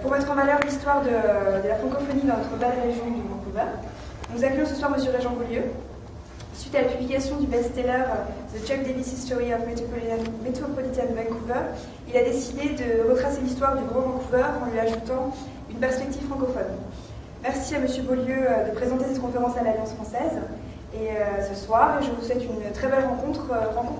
Pour mettre en valeur l'histoire de la francophonie dans notre belle région de Vancouver, nous accueillons ce soir M. Régent Beaulieu. Suite à la publication du best-seller The Chuck Davis History of Metropolitan Vancouver, il a décidé de retracer l'histoire du Grand Vancouver en lui ajoutant une perspective francophone. Merci à M. Beaulieu de présenter cette conférence à l'Alliance française et ce soir. Je vous souhaite une très belle rencontre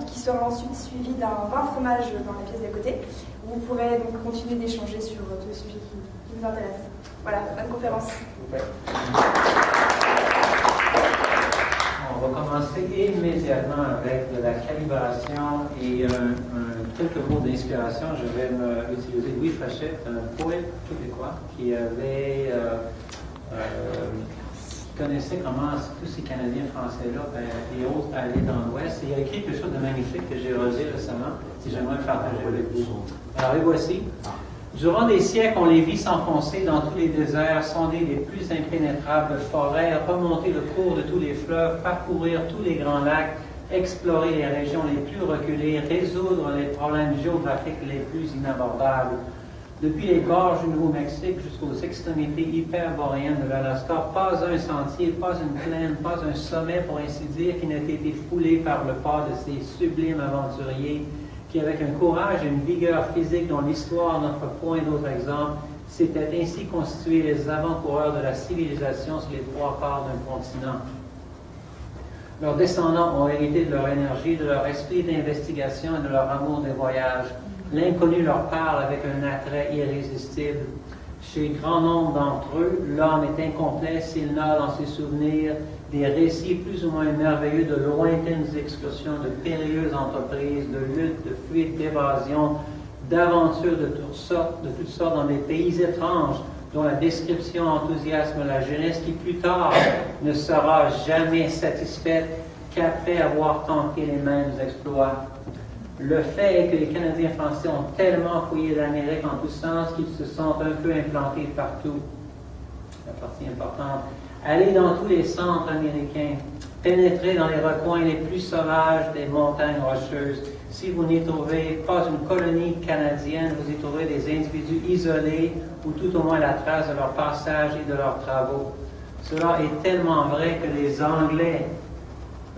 qui sera ensuite suivie d'un vin fromage dans la pièce d'à côté, où vous pourrez donc continuer d'échanger sur tous les sujets qui vous intéressent. Voilà, bonne conférence. On va commencer immédiatement avec de la calibration et quelques mots d'inspiration. Je vais utiliser Louis Frechette, un poète québécois qui avait connaissait comment tous ces Canadiens français-là et autres allaient dans l'Ouest. Et il a écrit quelque chose de magnifique que j'ai relisé récemment, si j'aimerais partager avec vous. Alors, et voici. Durant des siècles, on les vit s'enfoncer dans tous les déserts, sonder les plus impénétrables forêts, remonter le cours de tous les fleuves, parcourir tous les grands lacs, explorer les régions les plus reculées, résoudre les problèmes géographiques les plus inabordables. Depuis les gorges du Nouveau-Mexique jusqu'aux extrémités hyperboréennes de l'Alaska, pas un sentier, pas une plaine, pas un sommet, pour ainsi dire, qui n'ait été foulé par le pas de ces sublimes aventuriers qui, avec un courage et une vigueur physique dont l'histoire n'offre point d'autre exemple, s'étaient ainsi constitués les avant-coureurs de la civilisation sur les trois quarts d'un continent. Leurs descendants ont hérité de leur énergie, de leur esprit d'investigation et de leur amour des voyages. L'inconnu leur parle avec un attrait irrésistible. Chez grand nombre d'entre eux, l'homme est incomplet s'il n'a dans ses souvenirs des récits plus ou moins merveilleux de lointaines excursions, de périlleuses entreprises, de luttes, de fuites, d'évasions, d'aventures de toutes sortes dans des pays étranges, dont la description enthousiasme la jeunesse qui plus tard ne sera jamais satisfaite qu'après avoir tenté les mêmes exploits. Le fait est que les Canadiens français ont tellement fouillé l'Amérique en tous sens qu'ils se sentent un peu implantés partout. La partie importante. Aller dans tous les centres américains, pénétrer dans les recoins les plus sauvages des montagnes rocheuses. Si vous n'y trouvez pas une colonie canadienne, vous y trouverez des individus isolés ou tout au moins la trace de leur passage et de leurs travaux. Cela est tellement vrai que les Anglais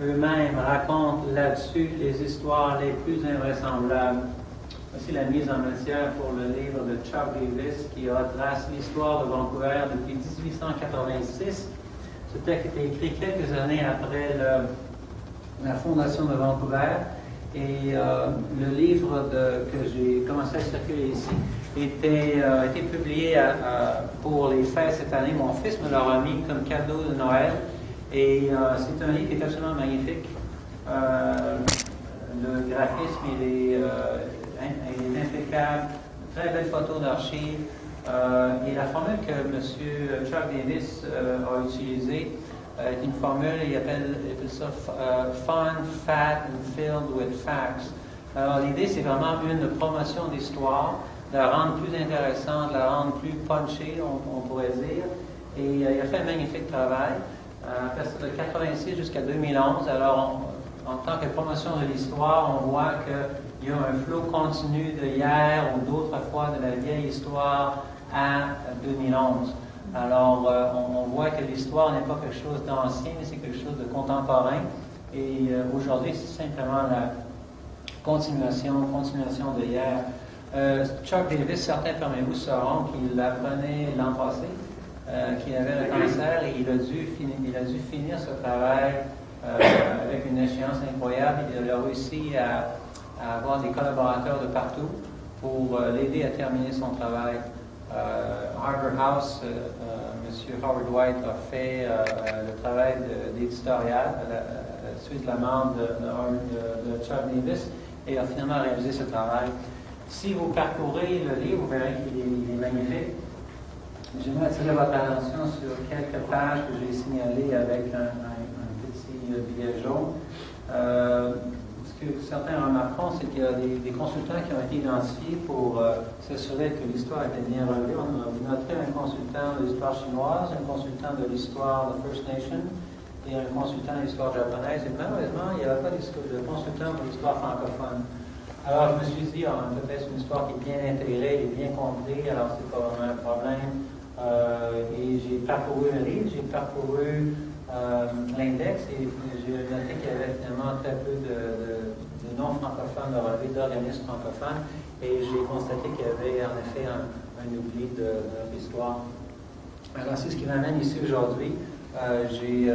eux-mêmes racontent là-dessus les histoires les plus invraisemblables. Voici la mise en matière pour le livre de Chuck Davis qui retrace l'histoire de Vancouver depuis 1886. Ce texte a été écrit quelques années après la fondation de Vancouver et le livre que j'ai commencé à circuler ici a été publié pour les fêtes cette année. Mon fils me l'a remis comme cadeau de Noël. Et c'est un livre qui est absolument magnifique. Le graphisme, il est impeccable. Très belle photo d'archives. Et la formule que M. Chuck Davis a utilisée est une formule, il appelle ça fun, fat and filled with facts. Alors l'idée, c'est vraiment une promotion d'histoire, de la rendre plus intéressante, de la rendre plus punchée, on pourrait dire. Et il a fait un magnifique travail. À partir de 1986 jusqu'à 2011, alors en tant que promotion de l'histoire, on voit qu'il y a un flot continu de hier ou d'autres fois de la vieille histoire à 2011. Alors on voit que l'histoire n'est pas quelque chose d'ancien, mais c'est quelque chose de contemporain. Et aujourd'hui, c'est simplement la continuation de hier. Chuck Davis, certains parmi vous sauront qu'il apprenait l'an passé. Qui avait le cancer et il a dû finir ce travail avec une échéance incroyable. Il a réussi à avoir des collaborateurs de partout pour l'aider à terminer son travail. Harvard House, M. Howard White a fait le travail d'éditorial à la suite de la mort de Chuck Davis et a finalement réalisé ce travail. Si vous parcourez le livre, vous verrez qu'il est magnifique. J'aimerais attirer votre attention sur quelques pages que j'ai signalées avec un petit billet jaune. Ce que certains remarqueront, c'est qu'il y a des consultants qui ont été identifiés pour s'assurer que l'histoire était bien relevée. Vous noterez un consultant de l'histoire chinoise, un consultant de l'histoire de First Nation et un consultant de l'histoire japonaise. Et malheureusement, il n'y avait pas de consultant pour l'histoire francophone. Alors, je me suis dit, on a peut-être une histoire qui est bien intégrée, qui est bien comprise, alors c'est pas vraiment un problème. Et j'ai parcouru le livre, j'ai parcouru l'index et j'ai noté qu'il y avait finalement très peu de non-francophones, de relevés d'organismes francophones, et j'ai constaté qu'il y avait en effet un oubli de notre histoire. Alors, c'est ce qui m'amène ici aujourd'hui. J'ai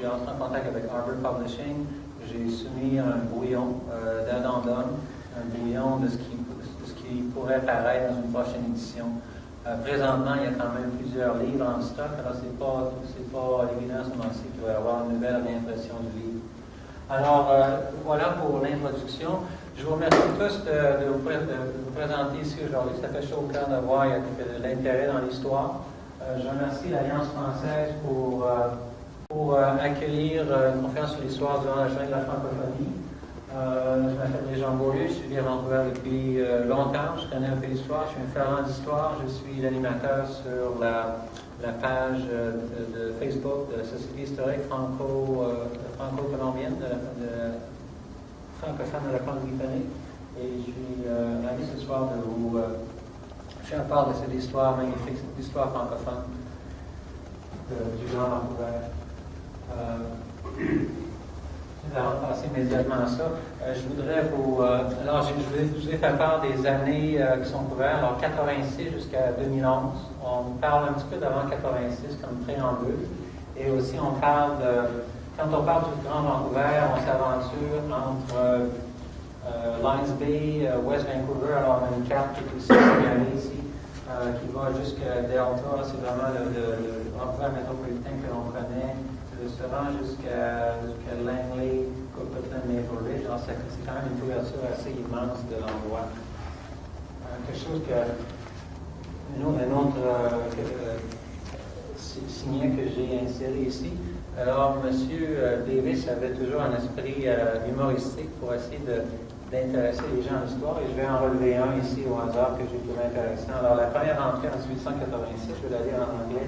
entré en contact avec Arbor Publishing, j'ai soumis un brouillon d'addendum, un brouillon de ce qui pourrait paraître dans une prochaine édition. Présentement, il y a quand même plusieurs livres en stock, alors c'est pas à l'évidence aussi qu'il va y avoir une nouvelle réimpression du livre. Alors, voilà pour l'introduction. Je vous remercie tous de vous présenter ici aujourd'hui. Ça fait chaud au cœur de voir qu'il y a de l'intérêt dans l'histoire. Je remercie l'Alliance française pour accueillir une conférence sur l'histoire durant la journée de la francophonie. Je m'appelle Régent Beaulieu, je suis à Vancouver depuis longtemps, je connais un peu l'histoire, je suis un fervent d'histoire, je suis l'animateur sur la page de Facebook de la Société historique franco-colombienne, francophone de la Colombie-Britannique. Et je suis ravi ce soir de vous faire part de cette histoire magnifique, cette histoire francophone du Grand Vancouver. Nous allons passer immédiatement à ça. Je voudrais je vais faire part des années qui sont couvertes, alors 86 jusqu'à 2011. On parle un petit peu d'avant 86 comme préambule. Et aussi, quand on parle du Grand Vancouver, on s'aventure entre Lions Bay, West Vancouver, alors on a une carte qui est aussi signalée ici, qui va jusqu'à Delta, c'est vraiment le Vancouver métropolitain que l'on connaît. Ça va jusqu'à Langley, Coquitlam, Maple Ridge. Alors, c'est quand même une couverture assez immense de l'endroit. Quelque chose un autre signet que j'ai inséré ici. Alors, M. Davis avait toujours un esprit humoristique pour essayer d'intéresser les gens à l'histoire, et je vais en relever un ici au hasard que j'ai trouvé intéressant. Alors, la première entrée en 1886, je vais la lire en anglais.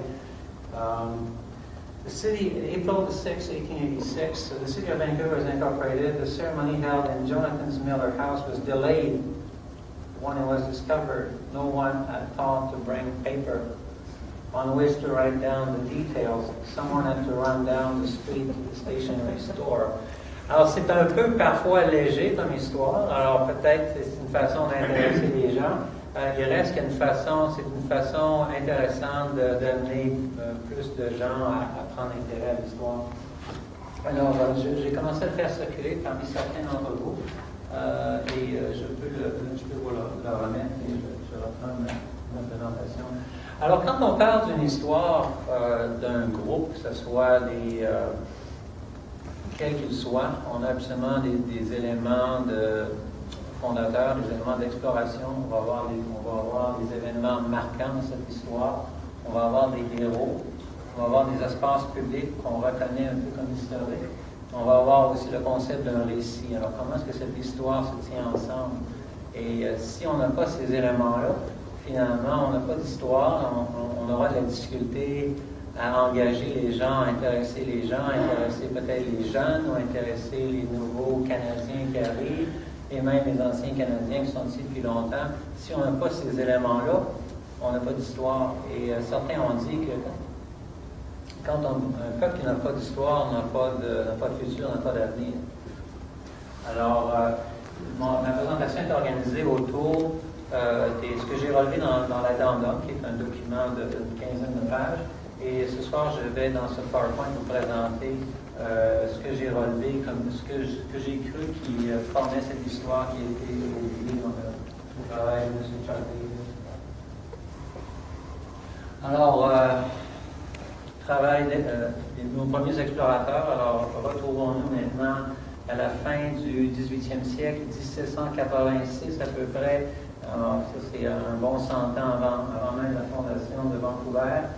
The city, April 6, 1886, so the city of Vancouver was incorporated. The ceremony held in Jonathan's Miller House was delayed when it was discovered no one had thought to bring paper on which to write down the details. Someone had to run down the street to the stationery store. Alors, c'est un peu parfois léger comme histoire. Alors, peut-être c'est une façon d'intéresser les gens. Il reste qu'une façon, c'est une façon intéressante d'amener plus de gens à prendre intérêt à l'histoire. Alors, j'ai commencé à le faire circuler parmi certains d'entre vous, et je peux vous le remettre, et je reprends ma présentation. Alors, quand on parle d'une histoire d'un groupe, que ce soit quel qu'il soit, on a absolument des éléments fondateurs, des éléments d'exploration. On va avoir des événements marquants de cette histoire. On va avoir des héros. On va avoir des espaces publics qu'on reconnaît un peu comme historiques. On va avoir aussi le concept d'un récit. Alors, comment est-ce que cette histoire se tient ensemble? Et si on n'a pas ces éléments-là, finalement, on n'a pas d'histoire, on aura de la difficulté à engager les gens, à intéresser les gens, à intéresser peut-être les jeunes, ou à intéresser les nouveaux Canadiens qui arrivent, et même les anciens Canadiens qui sont ici depuis longtemps. Si on n'a pas ces éléments-là, on n'a pas d'histoire. Et certains ont dit que quand un peuple qui n'a pas d'histoire n'a pas de futur, n'a pas d'avenir. Alors, ma présentation est organisée autour de ce que j'ai relevé dans l'addendum, qui est un document d'une quinzaine de pages. Et ce soir, je vais dans ce PowerPoint vous présenter ce que j'ai relevé, comme ce que j'ai cru qui formait cette histoire qui a été oubliée dans le travail de M. Chuck Davis. Alors, travail de nos premiers explorateurs. Alors, retrouvons-nous maintenant à la fin du 18e siècle, 1786 à peu près. Alors, ça, c'est un bon 100 ans avant même la fondation de Vancouver.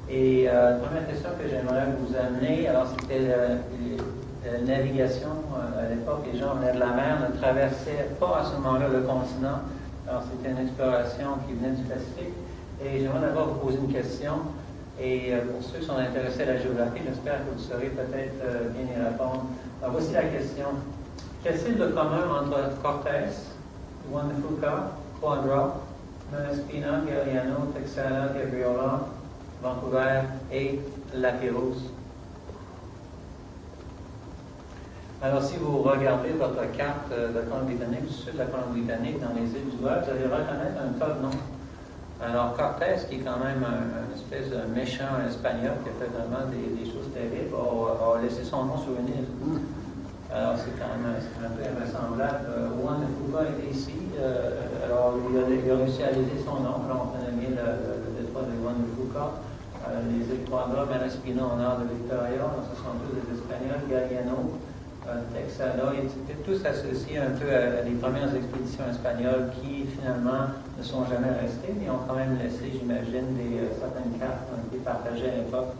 Et la première question que j'aimerais vous amener, alors c'était la navigation. À l'époque, les gens venaient de la mer, ne traversaient pas à ce moment-là le continent. Alors, c'était une exploration qui venait du Pacifique. Et j'aimerais d'abord vous poser une question. Et pour ceux qui sont intéressés à la géographie, j'espère que vous saurez peut-être bien y répondre. Alors, voici la question. Qu'y a-t-il de commun entre Cortés Juan de Fuca, Quadra, Malaspina, Galliano, Texana, Gabriola, Vancouver et Lapérouse. Alors, si vous regardez votre carte de Colombie-Britannique, du sud de la Colombie-Britannique, dans les îles d'Ouest, vous allez reconnaître un tas de noms. Alors, Cortés, qui est quand même un espèce de méchant espagnol qui a fait vraiment des choses terribles, a laissé son nom sur une île. Alors, c'est quand même un peu vraisemblable. Juan de Fuca était ici. Alors, il a réussi à laisser son nom. Alors, on connaît bien le détroit de Juan de Fuca. Les îles Quadra, Malaspina, au nord de Victoria. Alors, ce sont tous des Espagnols. Galliano, Texada, ils étaient tous associés un peu à les premières expéditions espagnoles qui, finalement, ne sont jamais restées, mais ont quand même laissé, j'imagine, certaines cartes qui ont été partagées à l'époque.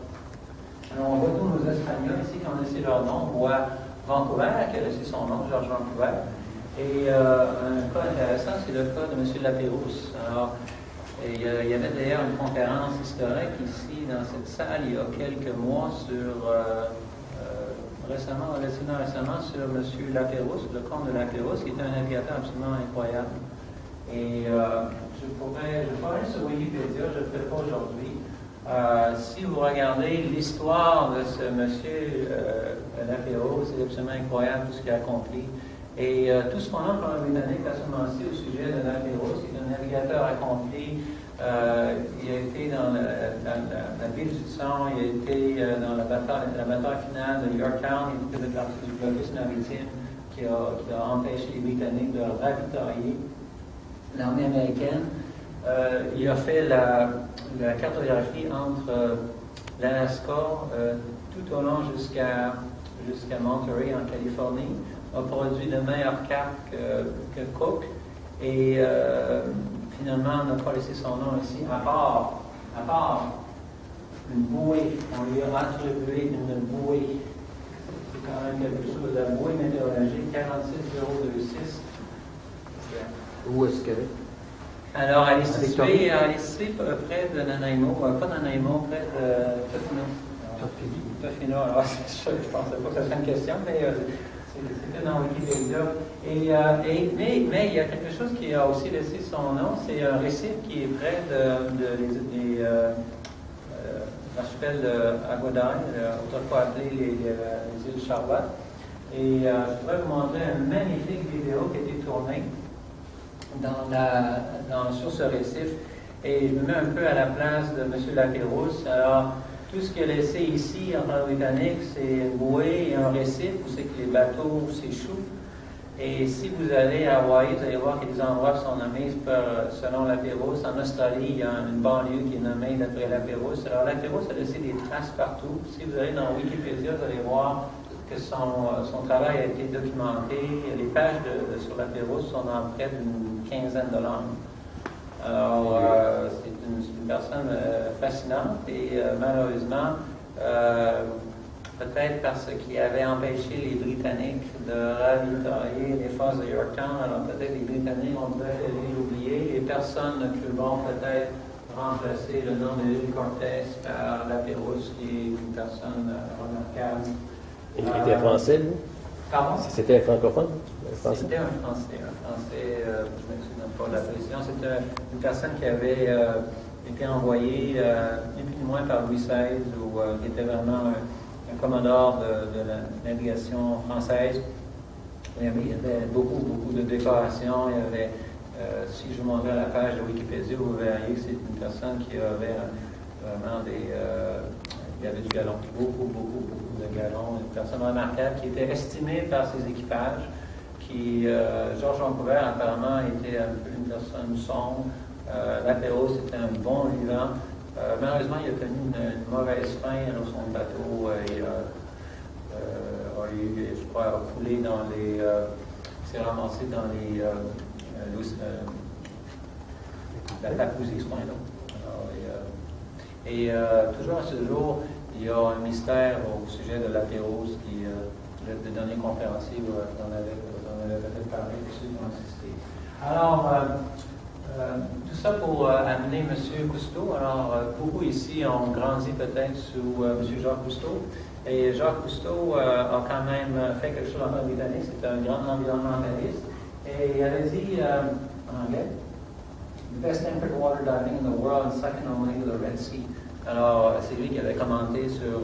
Alors, on voit tous nos Espagnols ici qui ont laissé leur nom. On voit Vancouver, qui a laissé son nom, Georges Vancouver. Et un cas intéressant, c'est le cas de M. Lapérouse. Alors, il y avait d'ailleurs une conférence historique ici, dans cette salle, il y a quelques mois, récemment sur M. Lapérouse, le comte de Lapérouse, qui est un navigateur absolument incroyable. Et je pourrais aller sur Wikipédia, je ne le fais pas aujourd'hui. Si vous regardez l'histoire de ce monsieur Lapérouse, c'est absolument incroyable tout ce qu'il a accompli. Et tout ce qu'on a en Colombie-Britannique à ce moment-ci au sujet de Lapérouse, qui est un navigateur accompli. Il a été dans la ville du sang, il a été dans la bataille finale de Yorktown, il était de partie du blocus maritime qui a empêché les Britanniques de ravitailler l'armée américaine. Il a fait la cartographie entre l'Alaska tout au long jusqu'à Monterey en Californie, a produit de meilleures cartes que Cook et finalement, on n'a pas laissé son nom ici, à part une bouée. On lui a attribué une bouée. C'est quand même quelque chose. La bouée météorologique 46026. Où est-ce qu'elle est? Alors, elle est située près de Nanaimo, pas Nanaimo, près de Tofino. Tofino, alors je ne pensais pas que ce serait une question, mais c'était dans Wikipédia. Mais il y a quelque chose qui a aussi laissé son nom, c'est un récif qui est près de l'archipel d'Aguaday, autrefois appelé les îles Charlotte. Et je voudrais vous montrer une magnifique vidéo qui a été tournée sur ce récif. Et je me mets un peu à la place de M. Lapérouse. Alors, tout ce qu'il a laissé ici en Colombie-Britannique, c'est une bouée et un récif où c'est que les bateaux s'échouent. Et si vous allez à Hawaï, vous allez voir qu'il y a des endroits qui sont nommés selon Lapérouse. En Australie, il y a une banlieue qui est nommée d'après Lapérouse. Alors, Lapérouse a laissé des traces partout. Si vous allez dans Wikipédia, vous allez voir que son travail a été documenté. Les pages sur Lapérouse sont dans près d'une quinzaine de langues. Alors, c'est une personne fascinante et malheureusement, peut-être parce qu'il avait empêché les Britanniques de ravitailler les forces de Yorktown, alors peut-être les Britanniques ont préféré l'oublier et personne ne crut bon peut-être remplacer le nom de l'île Cortés par Lapérouse, qui est une personne remarquable. Il était français, lui? Pardon? C'était un francophone? C'était un Français, je ne me souviens pas de la précision. C'était une personne qui avait été envoyée, ni plus ni moins par Louis XVI, qui était vraiment un commodore de la navigation française. Il y avait beaucoup de décorations. Il y avait, si je vous montrais à la page de Wikipédia, vous verriez que c'est une personne qui avait vraiment il y avait du galon, beaucoup de galons. Une personne remarquable qui était estimée par ses équipages. Georges Vancouver, apparemment, était un peu une personne sombre. Lapérouse était un bon vivant. Malheureusement, il a connu une mauvaise fin. Alors, son bateau a eu, je crois, a coulé dans les. s'est ramassé dans la Papousie, ce point-là. Et toujours à ce jour, il y a un mystère au sujet de Lapérouse qui. Le dernier conférencier vous en avait peut-être parlé, ceux qui ont assisté. Alors, tout ça pour amener M. Cousteau. Alors, beaucoup ici ont grandi peut-être sous M. Jacques Cousteau. Et Jacques Cousteau a quand même fait quelque chose en Colombie-Britannique. C'est un grand environnementaliste. Et elle a dit en anglais, the best tempered water diving in the world, and second only to the Red Sea. Alors, c'est lui qui avait commenté sur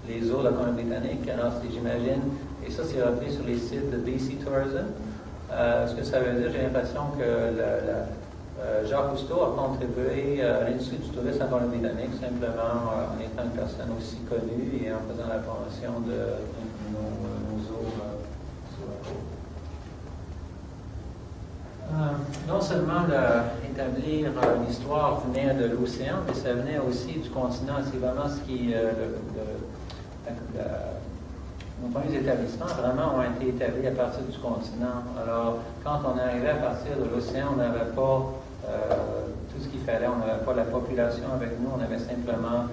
les eaux de la Colombie-Britannique. Alors, j'imagine, et ça, c'est repris sur les sites de BC Tourism. Ce que ça veut dire, j'ai l'impression que Jacques Cousteau a contribué à l'industrie du tourisme en Colombie-Britannique, simplement en étant une personne aussi connue et en faisant la promotion de nos eaux sur la côte. Non seulement établir une histoire venait de l'océan, mais ça venait aussi du continent. C'est vraiment ce qui... nos premiers établissements vraiment ont été établis à partir du continent. Alors, quand on arrivait à partir de l'océan, on n'avait pas tout ce qu'il fallait. On n'avait pas la population avec nous. On avait simplement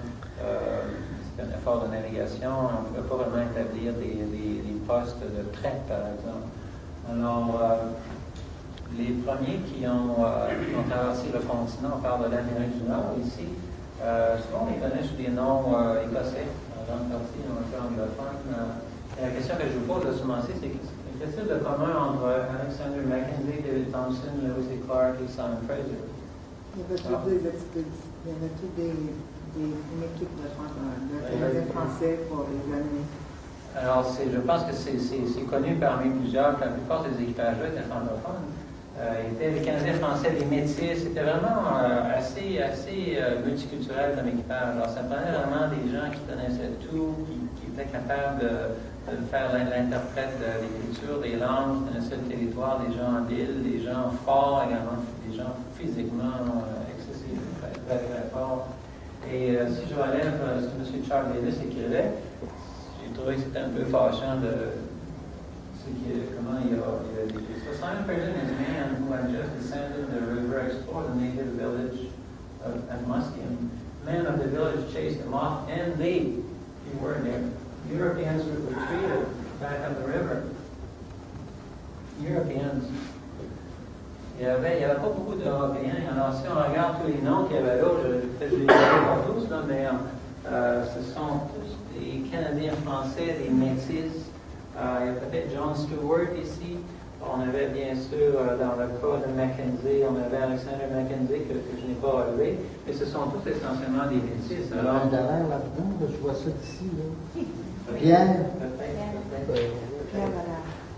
un effort de navigation. On ne pouvait pas vraiment établir des postes de traite, par exemple. Alors, les premiers qui ont traversé le continent, on parle de l'Amérique du Nord ici, souvent on les connaît sous des noms écossais, en grande partie, un peu anglophone. La question que je vous pose à ce moment-ci, c'est qu'est-ce qu'il y a de commun entre Alexander Mackenzie, David Thompson, Lewis et Clark et Simon Fraser? Il y avait toutes des expéditions, il y avait toutes une équipe de Canadiens français pour les années. Alors, je pense que c'est connu parmi plusieurs, la plupart des équipages-là étaient francophones. Les Canadiens français, les métis, c'était vraiment assez multiculturel comme équipage. Alors, ça prenait vraiment des gens qui connaissaient tout, qui étaient capables de faire l'interprète de l'écriture, des langues, qui connaissaient le territoire, des gens habiles, des gens forts également, des gens physiquement excessivement très, très forts. Et si je relève ce que M. Charles Davis écrivait, j'ai trouvé que c'était un peu fâchant de comment il a décrit ça. Simon Fraser is a man who had just descended the river, explored the native village at Musqueam. Men of the village chased him off, and they were there. Europeans retreated back up the river. Europeans. Il n'y avait pas beaucoup d'Européens. Alors, si on regarde tous les noms qu'il y avait là, je ne les connais pas tous, là, mais ce sont tous des Canadiens français, des métis. Il y a peut-être John Stewart ici. On avait bien sûr, dans le cas de Mackenzie, on avait Alexander Mackenzie que je n'ai pas relevé, mais ce sont tous essentiellement des métis. Alors, derrière là-dedans, je vois ça d'ici. Pierre.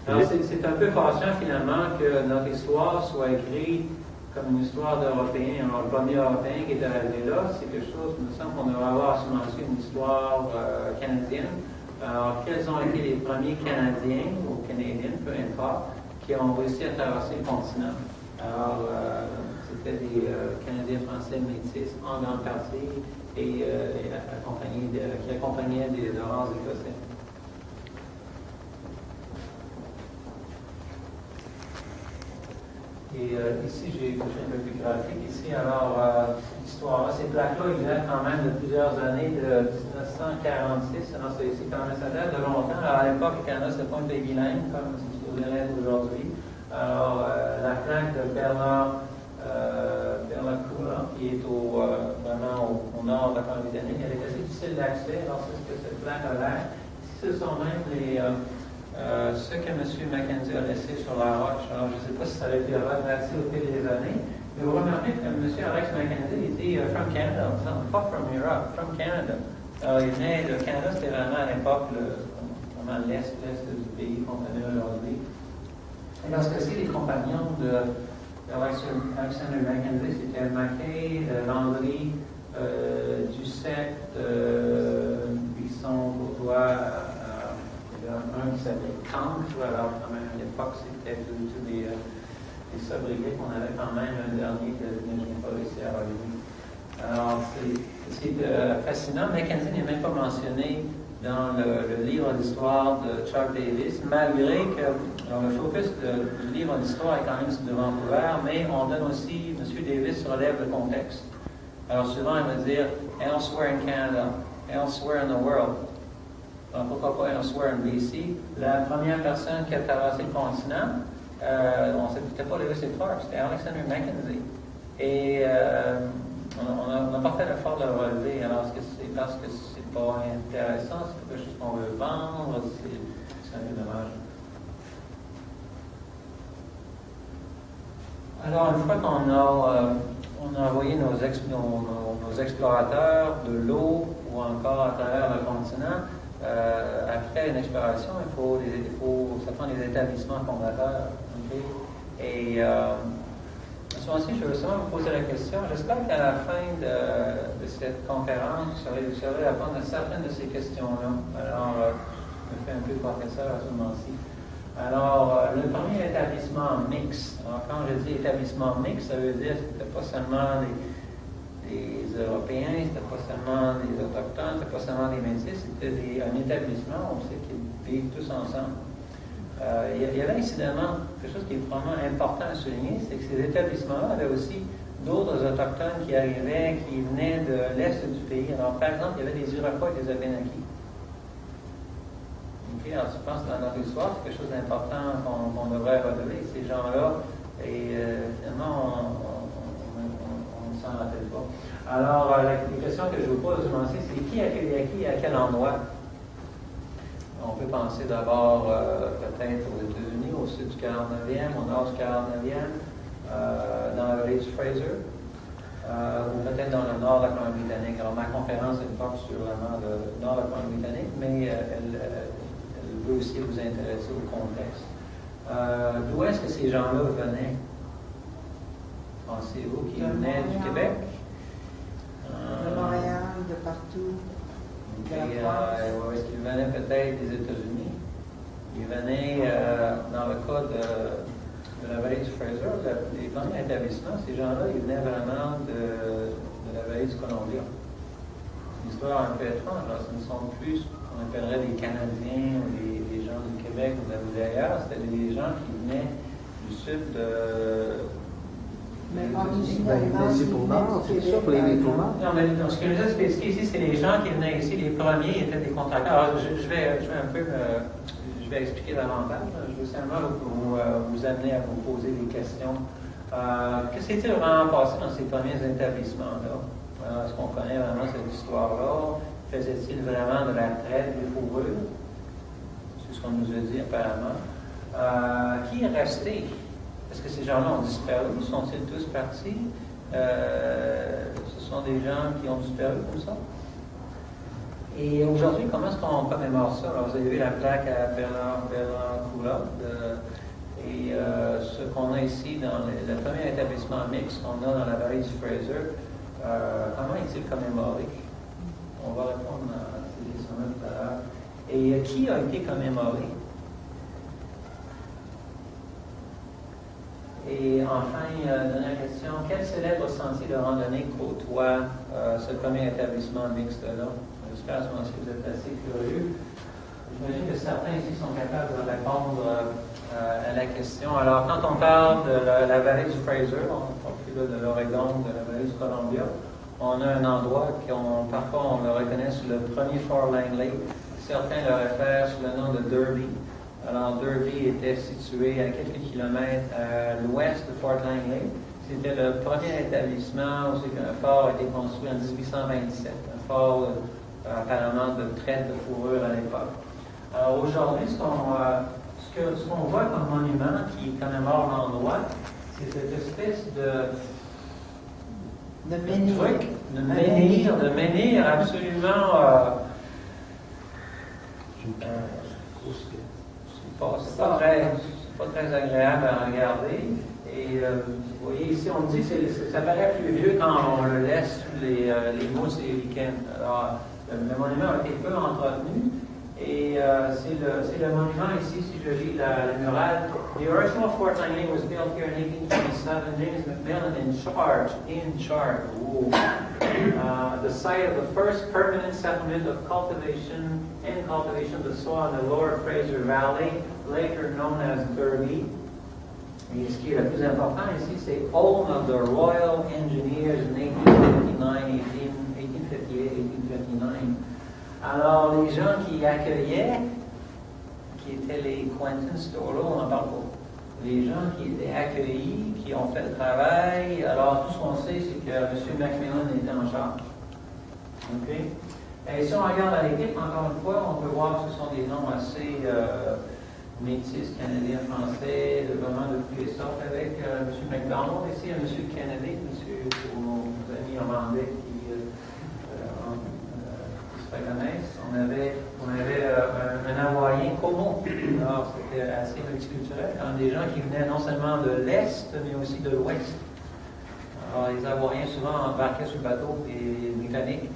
Alors, c'est un peu fâchant finalement que notre histoire soit écrite comme une histoire d'Européens. Alors, le premier Européen qui est arrivé là, c'est quelque chose, il me semble qu'on devrait avoir sûrement une histoire canadienne. Alors, quels ont été les premiers Canadiens ou Canadiens, peu importe, qui ont réussi à traverser le continent? Alors, c'était des Canadiens français métis en grande partie et qui accompagnaient des races écossais. Et ici, j'ai quelque chose de plus graphique. Ici, alors, l'histoire, ces plaques-là, ils datent quand même de plusieurs années, de 1946. Alors, ça date de longtemps. Alors, à l'époque, le Canada, c'était pas un pays bilingue, comme c'est supposé l'être aujourd'hui. Alors, la plaque de Berla Kula, qui est vraiment au nord de la Colombie-Britannique, elle est assez difficile d'accès. Alors, c'est ce que cette plaque a l'air. Ici, ce sont même ce que M. Mackenzie a laissé sur la roche. Alors, je ne sais pas si ça a été retracé au fil des années, mais vous remarquez que M. Alex Mackenzie était from Canada, pas from Europe, from Canada. Alors, il venait de Canada, c'était vraiment à l'époque vraiment l'est du pays qu'on connaît aujourd'hui. Et parce que c'est les compagnons d'Alexander Mackenzie, c'était Mackay, Landry, Ducette, Buisson, Courtois. Un qui s'appelait Cancre, alors quand même à l'époque c'était tous des sobriquets qu'on avait quand même un dernier que je n'ai pas réussi à relever. Alors c'est fascinant. Mackenzie n'est même pas mentionné dans le livre d'histoire de Chuck Davis, malgré que le focus du livre d'histoire est quand même sur Vancouver, mais on donne aussi, M. Davis relève le contexte. Alors souvent il va dire elsewhere in Canada, elsewhere in the world. Donc, pourquoi pas elsewhere in BC? La première personne qui a traversé le continent, c'était pas Lewis et Clark, c'était Alexander Mackenzie. Et on n'a pas fait l'effort de le relever. Alors, est-ce que c'est parce que c'est pas intéressant, c'est quelque chose qu'on veut vendre? C'est un peu dommage. Alors, une fois qu'on a, on a envoyé nos explorateurs de l'eau ou encore à travers le continent, après une exploration, ça prend des établissements fondateurs. Okay? Et à ce moment-ci, je veux seulement vous poser la question. J'espère qu'à la fin de cette conférence, vous saurez répondre à certaines de ces questions-là. Alors, je me fais un peu professeur à ce moment-ci. Alors, le premier établissement mixte. Alors, quand je dis établissement mixte, ça veut dire que ce n'était pas seulement des Européens, ce n'était pas seulement des Autochtones, ce n'était pas seulement des Métis, c'était un établissement où on sait qu'ils vivent tous ensemble. Il y avait incidemment quelque chose qui est vraiment important à souligner, c'est que ces établissements-là avaient aussi d'autres Autochtones qui arrivaient, qui venaient de l'Est du pays. Alors, par exemple, il y avait des Iroquois et des Abénaquis. Okay, alors, je pense que dans notre histoire, c'est quelque chose d'important qu'on devrait relever. Ces gens-là, et finalement, on ne s'en rappelle pas. Alors, les questions que je vous pose aujourd'hui, c'est qui accueillait qui à quel endroit? On peut penser d'abord peut-être aux États-Unis, au sud du 49e, au nord du 49e, dans la vallée du Fraser, ou peut-être dans le nord de la Colombie-Britannique. Alors, ma conférence elle porte sur le nord de la Colombie-Britannique, mais elle peut aussi vous intéresser au contexte. D'où est-ce que ces gens-là venaient? Pensez-vous qu'ils venaient du Québec? De Montréal, de partout. Est-ce qu'ils venaient peut-être des États-Unis? Ils venaient, dans le cas de la vallée du Fraser, les premiers établissements, ces gens-là, ils venaient vraiment de la vallée du Columbia. Une histoire un peu étrange, alors, ce ne sont plus ce qu'on appellerait des Canadiens ou des gens du Québec ou d'ailleurs, c'était des gens qui venaient du sud de. Mais originalement, c'est pour nord, c'est ça, pour les tourments. Non, mais ce que je veux spécifier ici, c'est les gens qui venaient ici, les premiers étaient des contracteurs. Alors, je vais expliquer davantage. Je veux simplement vous amener à vous poser des questions. Qu'est-ce qui s'était vraiment passé dans ces premiers établissements-là? Est-ce qu'on connaît vraiment cette histoire-là? Faisait-il vraiment de la traite des fourrures? C'est ce qu'on nous a dit apparemment. Qui est resté? Est-ce que ces gens-là ont disparu? Sont-ils tous partis? Ce sont des gens qui ont disparu comme ça? Et aujourd'hui, comment est-ce qu'on commémore ça? Alors, vous avez vu la plaque à Berlin-Coulard. Et ce qu'on a ici dans le premier établissement mixte qu'on a dans la vallée du Fraser, comment est-il commémoré? On va répondre à ces questions-là tout à l'heure. Et qui a été commémoré? Et enfin, dernière question, quel célèbre sentier de randonnée côtoie ce premier établissement mixte-là? J'espère à ce moment-ci que vous êtes assez curieux. J'imagine que certains ici sont capables de répondre à la question. Alors, quand on parle de la vallée du Fraser, on ne parle plus de l'Oregon, de la vallée du Columbia, on a un endroit parfois on le reconnaît sous le premier Fort Langley. Certains le réfèrent sous le nom de Derby. Alors, Derby était situé à quelques kilomètres à l'ouest de Fort Langley. C'était le premier établissement où un fort a été construit en 1827, un fort apparemment de traite de fourrure à l'époque. Alors aujourd'hui, ce qu'on voit comme monument qui commémore l'endroit, c'est cette espèce de menhir absolument. C'est pas très agréable à regarder. Et vous voyez ici, on dit que ça paraît plus vieux quand on le laisse sous les mousses et les lichens. Alors, le monument a été peu entretenu. Et c'est le monument ici, si je lis la murale. The original Fort Langley was built here in 1827. James McMillan in charge. The site of the first permanent settlement of cultivation of the soil in the lower Fraser Valley, later known as Derby. Et ce qui est le plus important ici, c'est Home of the Royal Engineers in 1859. Alors, les gens qui accueillaient, qui étaient les Quentin Storlow, on n'en parle pas. Les gens qui étaient accueillis, qui ont fait le travail, alors tout ce qu'on sait, c'est que M. Macmillan était en charge. Okay? Et si on regarde à l'équipe, encore une fois, on peut voir que ce sont des noms assez métis, canadiens, français, vraiment de toutes les sortes, avec M. McDonald ici, M. Kennedy, pour nos amis hollandais qui se reconnaissent. On avait un Hawaïen, Como. Alors, c'était assez multiculturel. Des gens qui venaient non seulement de l'Est, mais aussi de l'Ouest. Alors, les Hawaïens souvent embarquaient sur le bateau des Britanniques.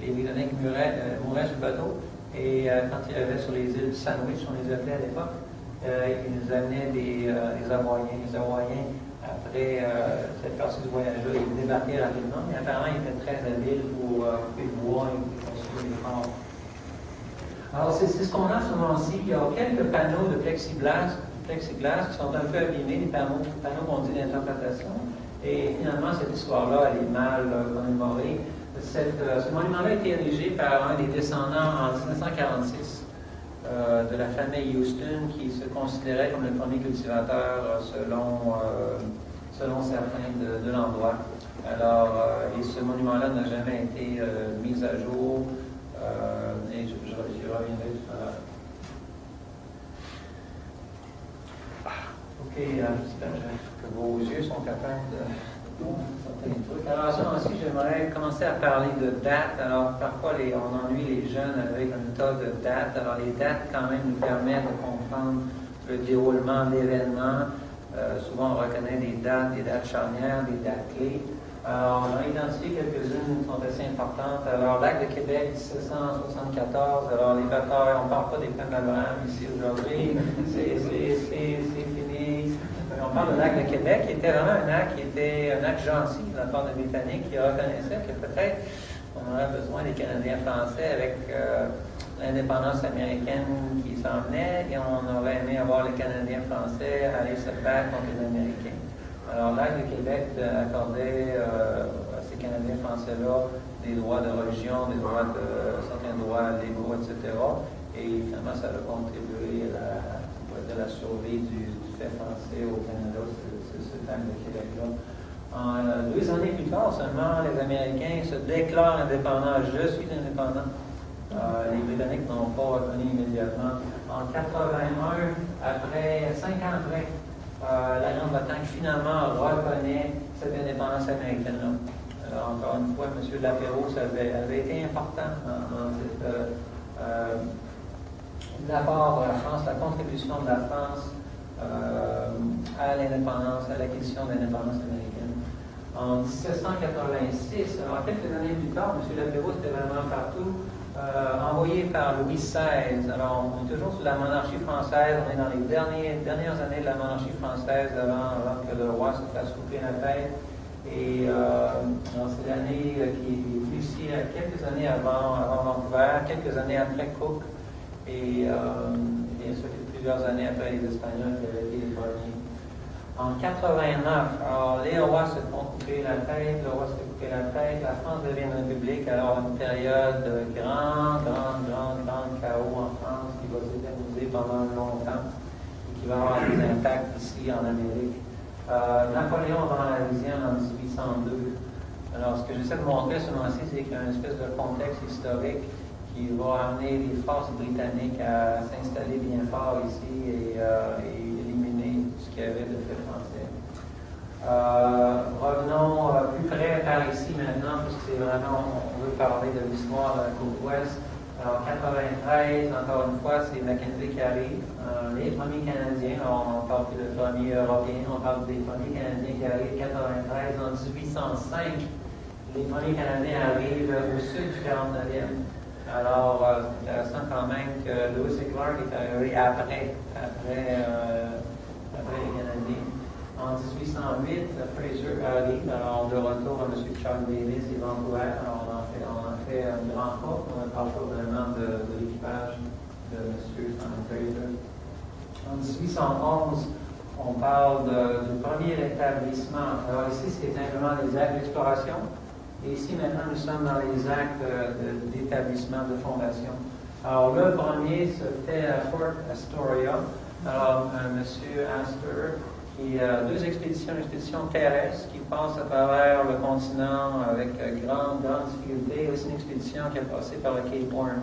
Les Britanniques mouraient sur le bateau. Et quand ils arrivaient sur les îles Sandwich, on les appelait à l'époque, ils nous amenaient des Hawaïens. Les Hawaïens, après cette partie du voyage-là, ils débarquaient rapidement, mais apparemment, ils étaient très habiles pour couper le bois et pour construire des forts. Alors, c'est ce qu'on a souvent-ci. Il y a quelques panneaux de plexiglas qui sont un peu abîmés, des panneaux qu'on dit d'interprétation. Et finalement, cette histoire-là, elle est mal commémorée. Ce monument-là a été érigé par un des descendants en 1946 de la famille Houston, qui se considérait comme le premier cultivateur selon certains de l'endroit. Alors, et ce monument-là n'a jamais été mis à jour, et je reviendrai tout à l'heure. OK, j'espère que vos yeux sont capables de... certains trucs. Alors ça aussi, j'aimerais commencer à parler de dates. Alors parfois, on ennuie les jeunes avec un tas de dates. Alors les dates, quand même, nous permettent de comprendre le déroulement de l'événement. Souvent, on reconnaît des dates charnières, des dates clés. Alors, on a identifié quelques-unes qui sont assez importantes. Alors, l'acte de Québec, 1774. Alors, les batailles, on ne parle pas des plaines d'Abraham ici aujourd'hui. C'est fini. On parle de l'acte de Québec, qui était vraiment un acte gentil de la part des Britanniques, qui reconnaissait que peut-être on aurait besoin des Canadiens français avec l'indépendance américaine qui s'en venait, et on aurait aimé avoir les Canadiens français aller se battre contre les Américains. Alors l'acte de Québec accordait à ces Canadiens français-là des droits de religion, certains droits légaux, etc. Et finalement, ça a contribué à la survie du fait français au Canada, ce acte de Québec-là. 2 années plus tard seulement, les Américains se déclarent indépendants. Je suis indépendant. Les Britanniques n'ont pas reconnu immédiatement. En 81, après 5 ans après, la Grande-Bretagne finalement reconnaît cette indépendance américaine-là. Alors, encore une fois, M. Lapérouse avait été important dans l'apport de la France, la contribution de la France à l'indépendance, à l'acquisition de l'indépendance américaine. En 1786, alors quelques années plus tard, M. Lapérouse était vraiment partout, envoyé par Louis XVI. Alors, on est toujours sous la monarchie française, on est dans les dernières années de la monarchie française avant que le roi se fasse couper la tête. Et dans ces années qui est venu ici quelques années avant Vancouver, quelques années après Cook, et bien sûr plusieurs années après les Espagnols qui avaient été les premiers. En 89, alors les rois se font couper la tête, le roi se fait couper la tête, la France devient une république, alors une période de grand chaos en France qui va s'éterniser pendant longtemps et qui va avoir des impacts ici en Amérique. Napoléon dans la Louisiane en 1802. Alors ce que j'essaie de montrer ce mois-ci, c'est qu'il y a une espèce de contexte historique qui va amener les forces britanniques à s'installer bien fort ici et éliminer ce qu'il y avait de fait français. Revenons plus près par ici maintenant, parce que c'est vraiment, on veut parler de l'histoire de la côte ouest. Alors, 93, encore une fois, c'est Mackenzie qui arrive. Les premiers Canadiens, alors on parle plus de premiers Européens, on parle des premiers Canadiens qui arrivent 93. En 1805, les premiers Canadiens arrivent au sud du 49e. Alors, c'est intéressant quand même que Lewis et Clark est arrivé après les Canadiens. En 1808, Fraser arrive, alors de retour à M. Chuck Davis et Vancouver. Alors, on a fait un grand pas. On ne parle pas vraiment de l'équipage de M. Fraser. En 1811, on parle du premier établissement. Alors ici, c'est simplement des actes d'exploration. Et ici, maintenant, nous sommes dans les actes d'établissement, de fondation. Alors, le premier se fait à Fort Astoria. Alors, M. Astor, qui a 2 expéditions, une expédition terrestre qui passe à travers le continent avec grande difficulté, et aussi une expédition qui a passé par le Cape Horn.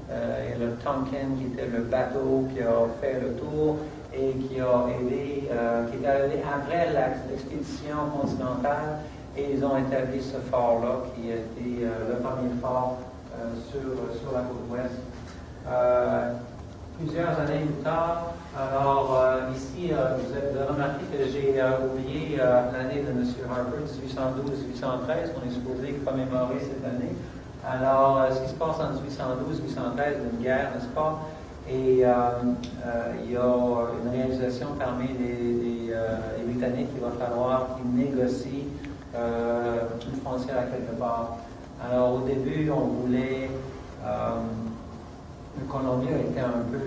et le Tonkin, qui était le bateau qui a fait le tour et qui a aidé, qui est arrivé après l'expédition continentale, et ils ont établi ce fort-là, qui a été le premier fort sur la côte ouest. Plusieurs années plus tard, alors ici, vous avez remarqué que j'ai oublié l'année de M. Harper, 1812-1813, qu'on est supposé commémorer cette année. Alors, ce qui se passe en 1812-1813, une guerre, n'est-ce pas? Et il y a une réalisation parmi les Britanniques qu'il va falloir qu'ils négocient une frontière à quelque part. Alors, au début, on voulait... le Columbia était un peu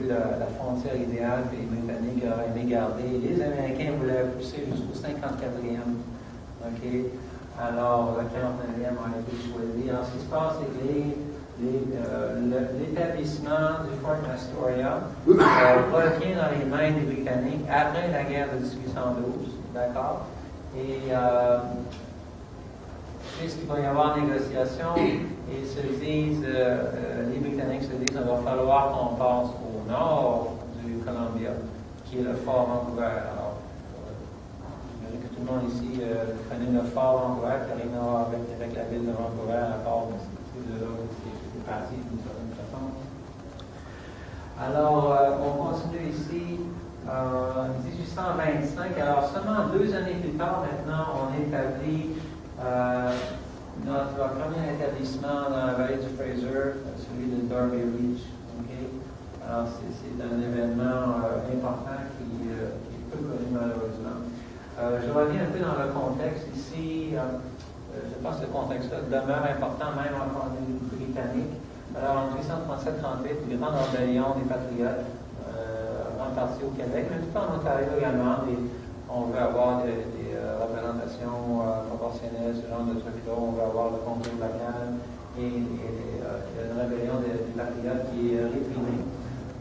la frontière idéale que les Britanniques auraient aimé garder. Les Américains voulaient pousser jusqu'au 54e. Okay? Alors, le 49e a été choisi. Alors, ce qui se passe, c'est que l'établissement du Fort Astoria revient dans les mains des Britanniques après la guerre de 1812. D'accord? Et puisqu'il va y avoir négociation, ils se disent, les Britanniques se disent, il va falloir qu'on passe au nord du Columbia, qui est le fort Vancouver. Alors, j'imagine que tout le monde ici connaît le fort Vancouver, qui arrive avec la ville de Vancouver à part, mais c'est de là où c'est parti d'une certaine façon. Alors, on continue ici. 1825, alors seulement 2 années plus tard, maintenant, on établit notre premier établissement dans la vallée du Fraser, celui de Derby Reach. Okay? Alors, c'est un événement important qui est peu connu malheureusement. Je reviens un peu dans le contexte ici. Je pense que ce contexte-là demeure important même en contexte britannique. Alors, en 1837-38, une grande rébellion des patriotes, en partie au Québec, mais tout en Ontario également. On veut avoir des représentations proportionnelles, ce genre de trucs-là. On veut avoir le contrôle local et une rébellion des patriotes qui est réprimée.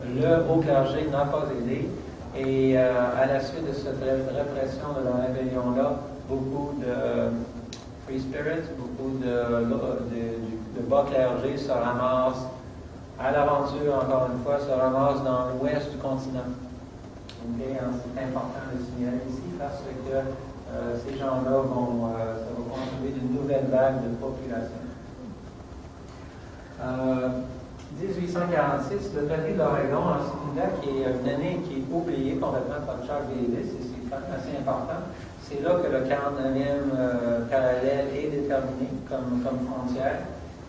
Le haut clergé n'a pas aidé. Et à la suite de cette répression de la rébellion-là, beaucoup de free spirits, beaucoup de bas clergé se ramassent à l'aventure, encore une fois, se ramassent dans l'ouest du continent. Okay? C'est important de signaler ici parce que ces gens-là ça va contribuer d'une nouvelle vague de population. 1846, le traité de l'Oregon, c'est une date qui est une année qui est oubliée complètement par Charles Davis, et c'est assez important. C'est là que le 49e parallèle est déterminé comme frontière.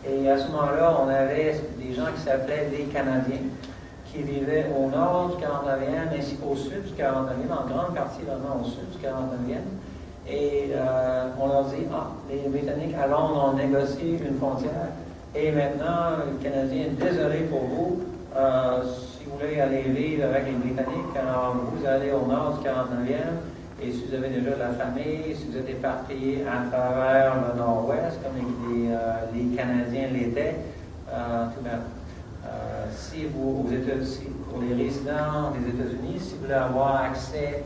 Et à ce moment-là, on avait des gens qui s'appelaient les Canadiens, qui vivaient au nord du 49e ainsi qu'au sud du 49e, en grande partie vraiment au sud du 49e. Et on leur dit, les Britanniques, allons on négocie une frontière. Et maintenant, les Canadiens, désolé pour vous, si vous voulez aller vivre avec les Britanniques, alors vous allez au nord du 49e. Et si vous avez déjà de la famille, si vous êtes éparpillé à travers le nord-ouest, comme les Canadiens l'étaient, tout même. Si vous, pour les résidents des États-Unis, si vous voulez avoir accès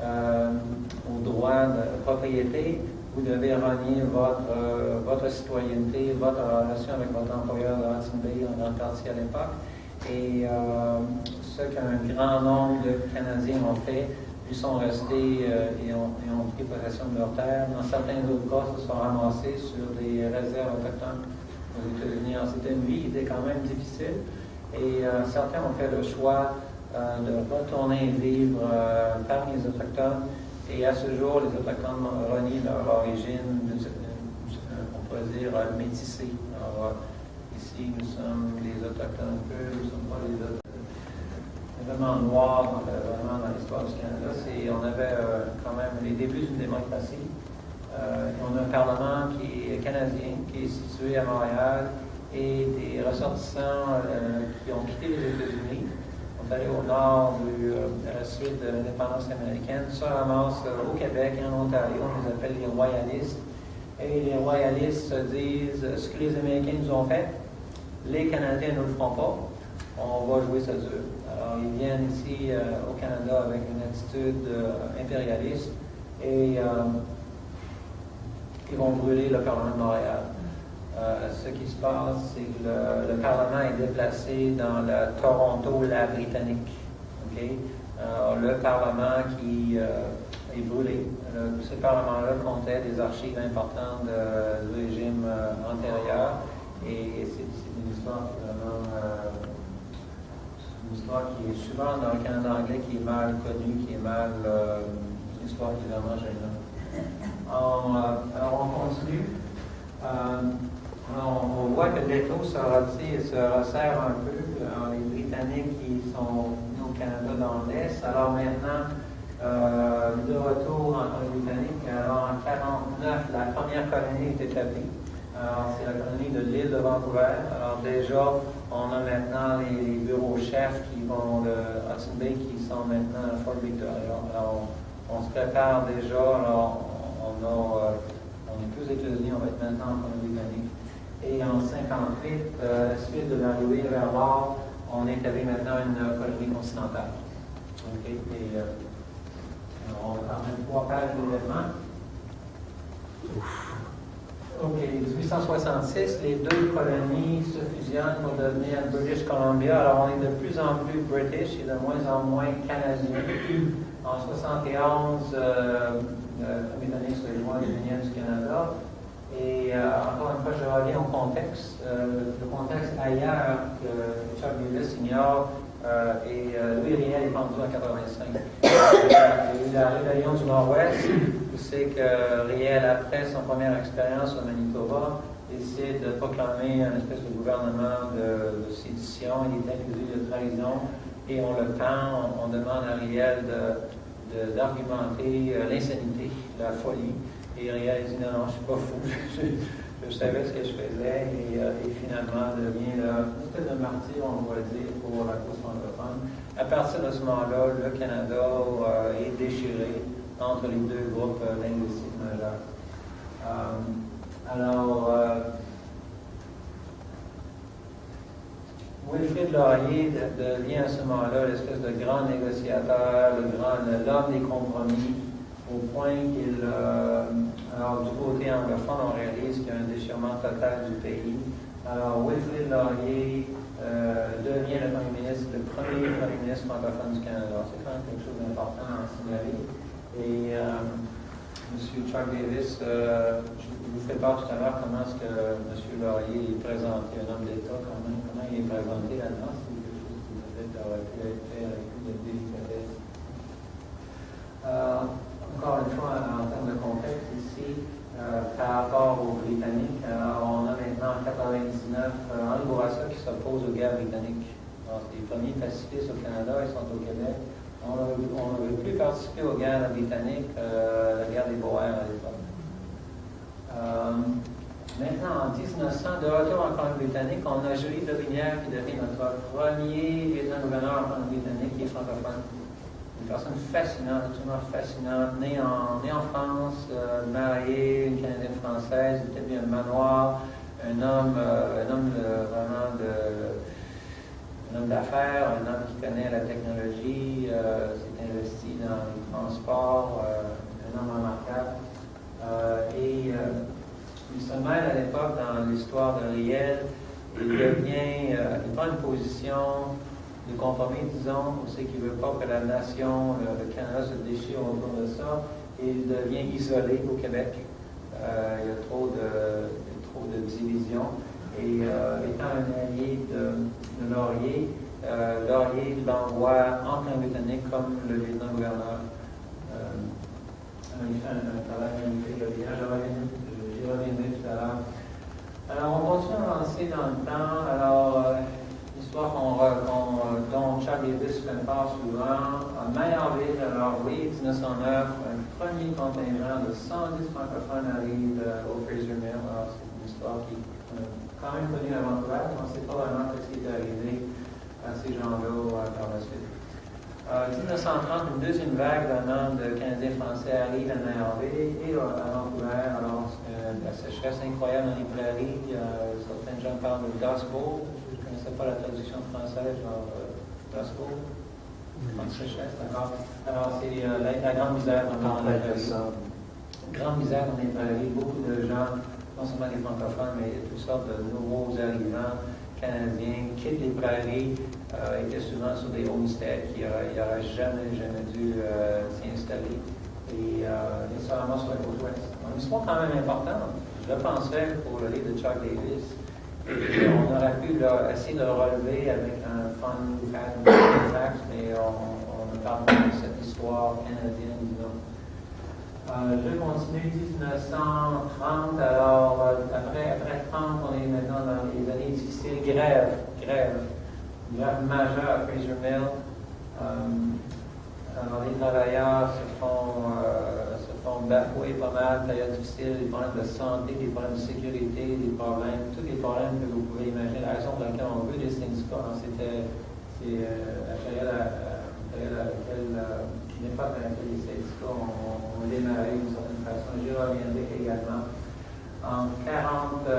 aux droits de propriété, vous devez renier votre citoyenneté, votre relation avec votre employeur de Hudson Bay en grande partie à l'époque. Et ce qu'un grand nombre de Canadiens ont fait, ils sont restés et ont pris possession de leurs terres. Dans certains autres cas, se sont ramassés sur des réserves autochtones aux États-Unis. C'était une vie qui était quand même difficile. Et certains ont fait le choix de retourner vivre parmi les Autochtones. Et à ce jour, les Autochtones renient leur origine, on pourrait dire, métissée. Alors, ici, nous sommes les Autochtones purs, nous ne sommes pas les Autochtones vraiment noirs vraiment dans l'histoire du Canada. On avait quand même les débuts d'une démocratie. On a un Parlement qui est canadien, qui est situé à Montréal, et des ressortissants qui ont quitté les États-Unis, sont allés au nord à la suite de l'indépendance américaine, se ramassent au Québec et en Ontario. On les appelle les royalistes. Et les royalistes se disent, ce que les Américains nous ont fait, les Canadiens ne le feront pas, on va jouer ça dur. Alors, ils viennent ici au Canada avec une attitude impérialiste et ils vont brûler le Parlement de Montréal. Ce qui se passe, c'est que le Parlement est déplacé dans le Toronto, la Britannique. Okay? Le Parlement qui est brûlé. Ce Parlement-là comptait des archives importantes du régime antérieur. Et c'est une histoire qui est vraiment une histoire qui est souvent dans le Canada anglais, qui est mal connue, qui est mal. Une histoire qui est vraiment gênante. Alors on continue. On voit que l'étau se resserre un peu. Alors, les Britanniques qui sont venus au Canada dans l'Est. Alors maintenant, de retour en Colombie-Britannique. Alors en 1949, la première colonie est établie. Alors c'est la colonie de l'île de Vancouver. Alors déjà, on a maintenant les bureaux chefs qui vont de Hudson Bay qui sont maintenant à Fort Victoria. Alors on se prépare déjà. Alors on est plus aux États-Unis, on va être maintenant en Colombie-Britannique. Et en 1958, suite de l'arrivée vers l'or, on établit maintenant une colonie continentale. Okay? Et on va parler de 3 pages d'événements. OK, 1866, les 2 colonies se fusionnent pour devenir British Columbia. Alors, on est de plus en plus British et de moins en moins Canadien. En 1971, les Britanniques se rejoignent l'Union du Canada. Et encore une fois, je reviens au contexte. Le contexte ailleurs que Chuck Davis ignore. Et Louis Riel est pendu en 1985. Il y a eu la rébellion du Nord-Ouest. Vous savez que Riel, après son première expérience au Manitoba, décide de proclamer une espèce de gouvernement de sédition. Il est accusé de trahison et on le pend. On demande à Riel d'argumenter l'insanité, la folie. Et Riel dit non, je ne suis pas fou. Je savais ce que je faisais et finalement devient une espèce de martyr, on va dire, pour la cause francophone. À partir de ce moment-là, le Canada est déchiré entre les 2 groupes linguistiques majeurs. Wilfrid Laurier devient à ce moment-là l'espèce de grand négociateur, l'homme des compromis, au point qu'il, alors du côté anglophone, on réalise qu'il y a un déchirement total du pays. Alors Wilfrid Laurier devient le premier premier ministre francophone du Canada. C'est quand même quelque chose d'important à signaler. Et M. Chuck Davis, je vous fais part tout à l'heure comment est-ce que M. Laurier est présenté, un homme d'État, comment il est présenté là-dedans. C'est quelque chose qui peut-être aurait pu être fait avec plus de délicatesse. Encore une fois, en termes de contexte ici, par rapport aux Britanniques, on a maintenant en 1999 Henri Bourassa qui s'oppose aux guerres britanniques. Alors, les premiers pacifistes au Canada, ils sont au Québec. On ne veut plus participer aux guerres britanniques, la guerre des Boers à l'époque. Maintenant, en 1900, de retour en Colombie-Britannique, on a Julie Lobinière qui devient notre premier lieutenant-gouverneur en Colombie-Britannique qui est francophone. Une personne fascinante, absolument fascinante, née en France, mariée, une Canadienne-Française, établie un manoir, un homme d'affaires, un homme qui connaît la technologie, s'est investi dans les transports, un homme remarquable. Il se mêle à l'époque dans l'histoire de Riel, il prend une position de compromis, disons, on sait qu'il ne veut pas que la nation, le Canada, se déchire autour de ça, et il devient isolé au Québec. Il y a trop de divisions. Et étant un allié de Laurier, Laurier l'envoie en Colombie-Britannique comme le lieutenant-gouverneur. Il fait un travail magnifique. J'y reviendrai tout à l'heure. Alors, on continue à avancer dans le temps. Alors, l'histoire dont Chuck Davis fait part souvent, à Maillardville, alors oui, 1909, un premier contingent de 110 francophones arrive au Fraser Mill. Alors, c'est une histoire qui est quand même connue à Vancouver, on ne sait pas vraiment ce qui est arrivé à ces gens-là par la suite. En 1930, une deuxième vague venant de Canadiens français arrive à Maillardville et à Vancouver. Alors, la sécheresse incroyable dans les prairies. Certains gens parlent de Dust Bowl. Je ne connaissais pas la traduction française, genre Dust Bowl. Sécheresse, d'accord. Alors, c'est la grande misère dans les prairies. Grande misère dans les prairies. Beaucoup de gens non seulement les francophones, mais toutes sortes de nouveaux arrivants canadiens quittent les prairies, étaient souvent sur des homesteads qui n'auraient jamais dû s'y installer. Et nécessairement sur la côte ouest. Donc, une histoire quand même importante, je le pensais, pour le livre de Chuck Davis. Et on aurait pu là, essayer de le relever avec un fun fact, mais on ne parle pas de cette histoire canadienne, disons. Je continue 1930, alors après 30, on est maintenant dans les années difficiles, grève majeure à Fraser Mill. Alors, les travailleurs se font bafouer pas mal, période difficile, des problèmes de santé, des problèmes de sécurité, tous les problèmes que vous pouvez imaginer. La raison pour laquelle on veut des syndicats, c'est la période une époque à laquelle les syndicats ont démarré d'une certaine façon. J'y reviendrai également. En 40,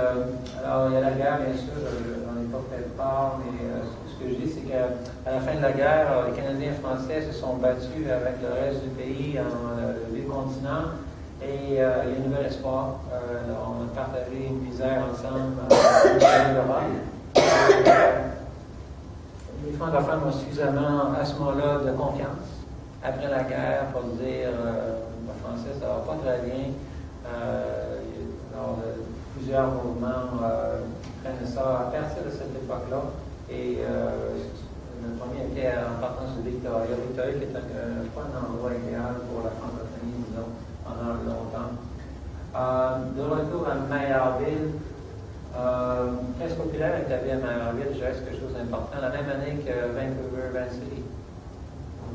alors il y a la guerre, bien sûr, on n'est pas fait part, mais ce que je dis, c'est qu'à la fin de la guerre, les Canadiens et Français se sont battus avec le reste du pays, le vieux continent, et il y a un nouvel espoir. On a partagé une misère ensemble en Europe. Les francophones ont suffisamment, à ce moment-là, de confiance, après la guerre, pour dire, le français, ça ne va pas très bien. Alors, plusieurs mouvements prennent ça à partir de cette époque-là. Et le premier était en partance de Victoria. Victoria qui est pas un endroit idéal pour la francophonie, disons, pendant longtemps. De retour à Mayerville, Caisse populaire est établie à Mayerville, je reste quelque chose d'important, la même année que Vancouver, Vancity.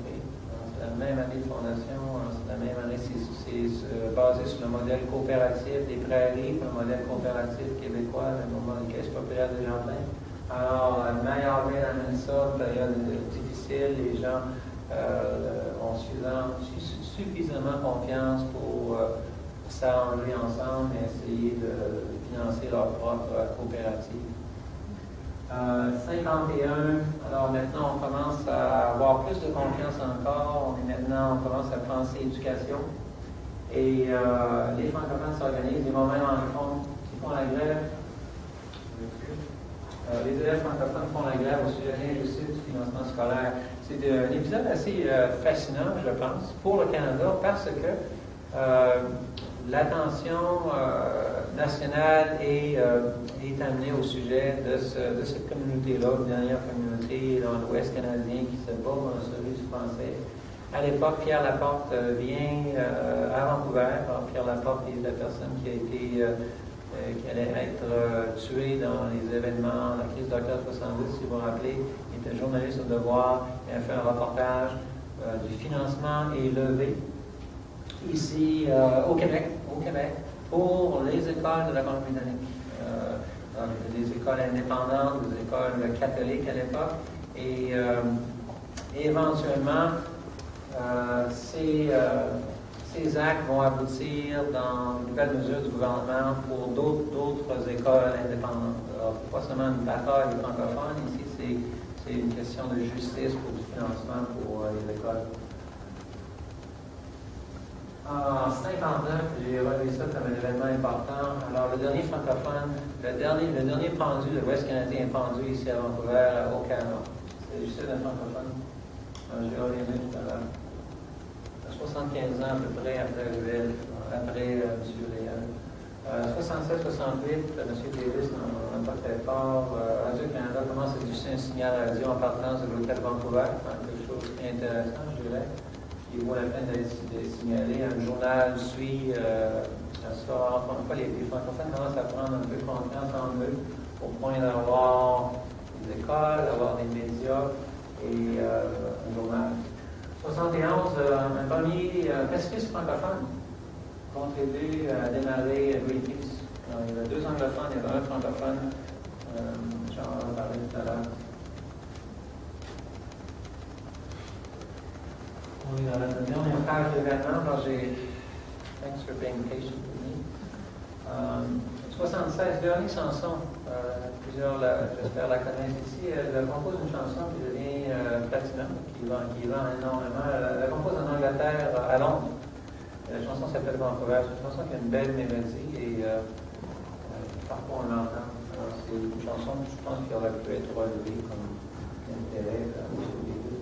C'est la même année de fondation, c'est la même année, c'est basé sur le modèle coopératif des prairies, le modèle coopératif québécois, le mouvement des caisses populaires des jardins. Alors, Mayerville amène ça, période difficile, les gens ont suffisamment confiance pour s'arranger ensemble et essayer de financer leur propre coopérative. 51, alors maintenant on commence à avoir plus de confiance encore, on commence à penser éducation et les francophones s'organisent, les moments en fond qui font la grève. Les élèves francophones font la grève au sujet de l'injustice du financement scolaire. C'est un épisode assez fascinant, je pense, pour le Canada parce que l'attention nationale est amenée au sujet de cette communauté-là, une dernière communauté dans l'Ouest canadien qui se bat dans celui du français. À l'époque, Pierre Laporte vient à Vancouver. Alors, Pierre Laporte est la personne qui allait être tué dans les événements, la crise d'octobre 70, si vous vous rappelez. Il était journaliste au Devoir, il a fait un reportage du financement et levé ici au Québec, pour les écoles de la Colombie-Britannique. Des écoles indépendantes, des écoles catholiques à l'époque. Et éventuellement, ces actes vont aboutir dans de nouvelles mesures du gouvernement pour d'autres écoles indépendantes. Alors, ce n'est pas seulement une bataille des francophones, ici c'est une question de justice pour du financement pour les écoles. En 59, j'ai relevé ça comme un événement important. Alors, le dernier francophone, le dernier pendu, le Ouest canadien est pendu ici à Vancouver, au Canada. C'est juste un francophone. J'ai reviendrai tout à l'heure. 75 ans à peu près après M. Léal. 67-68, M. Davis n'en a pas fait part. Radio-Canada commence à diffuser un signal radio en partance de l'hôtel Vancouver. Quelque chose qui est intéressant, je dirais. Il vaut la peine d'être signalé. Un journal suit ça. Encore une fois, les francophones commencent à prendre un peu confiance en eux au point d'avoir des écoles, d'avoir des médias et un journal. 71, un premier pacifiste francophone contribué à démarrer Greenpeace. Il y avait 2 anglophones, il y avait 1 francophone. J'en ai parlé tout à l'heure. On est dans la dernière page de l'événement. Thanks for being patient with me. 76, Véronique Sanson. Plusieurs, j'espère, la connaissent ici. Elle compose une chanson qui devient platinum, qui vend énormément. Elle compose en Angleterre, à Londres. La chanson s'appelle Vancouver. C'est une chanson qui a une belle mélodie et une chanson que je pense qui aurait pu être relevée comme intérêt à M. Bégu.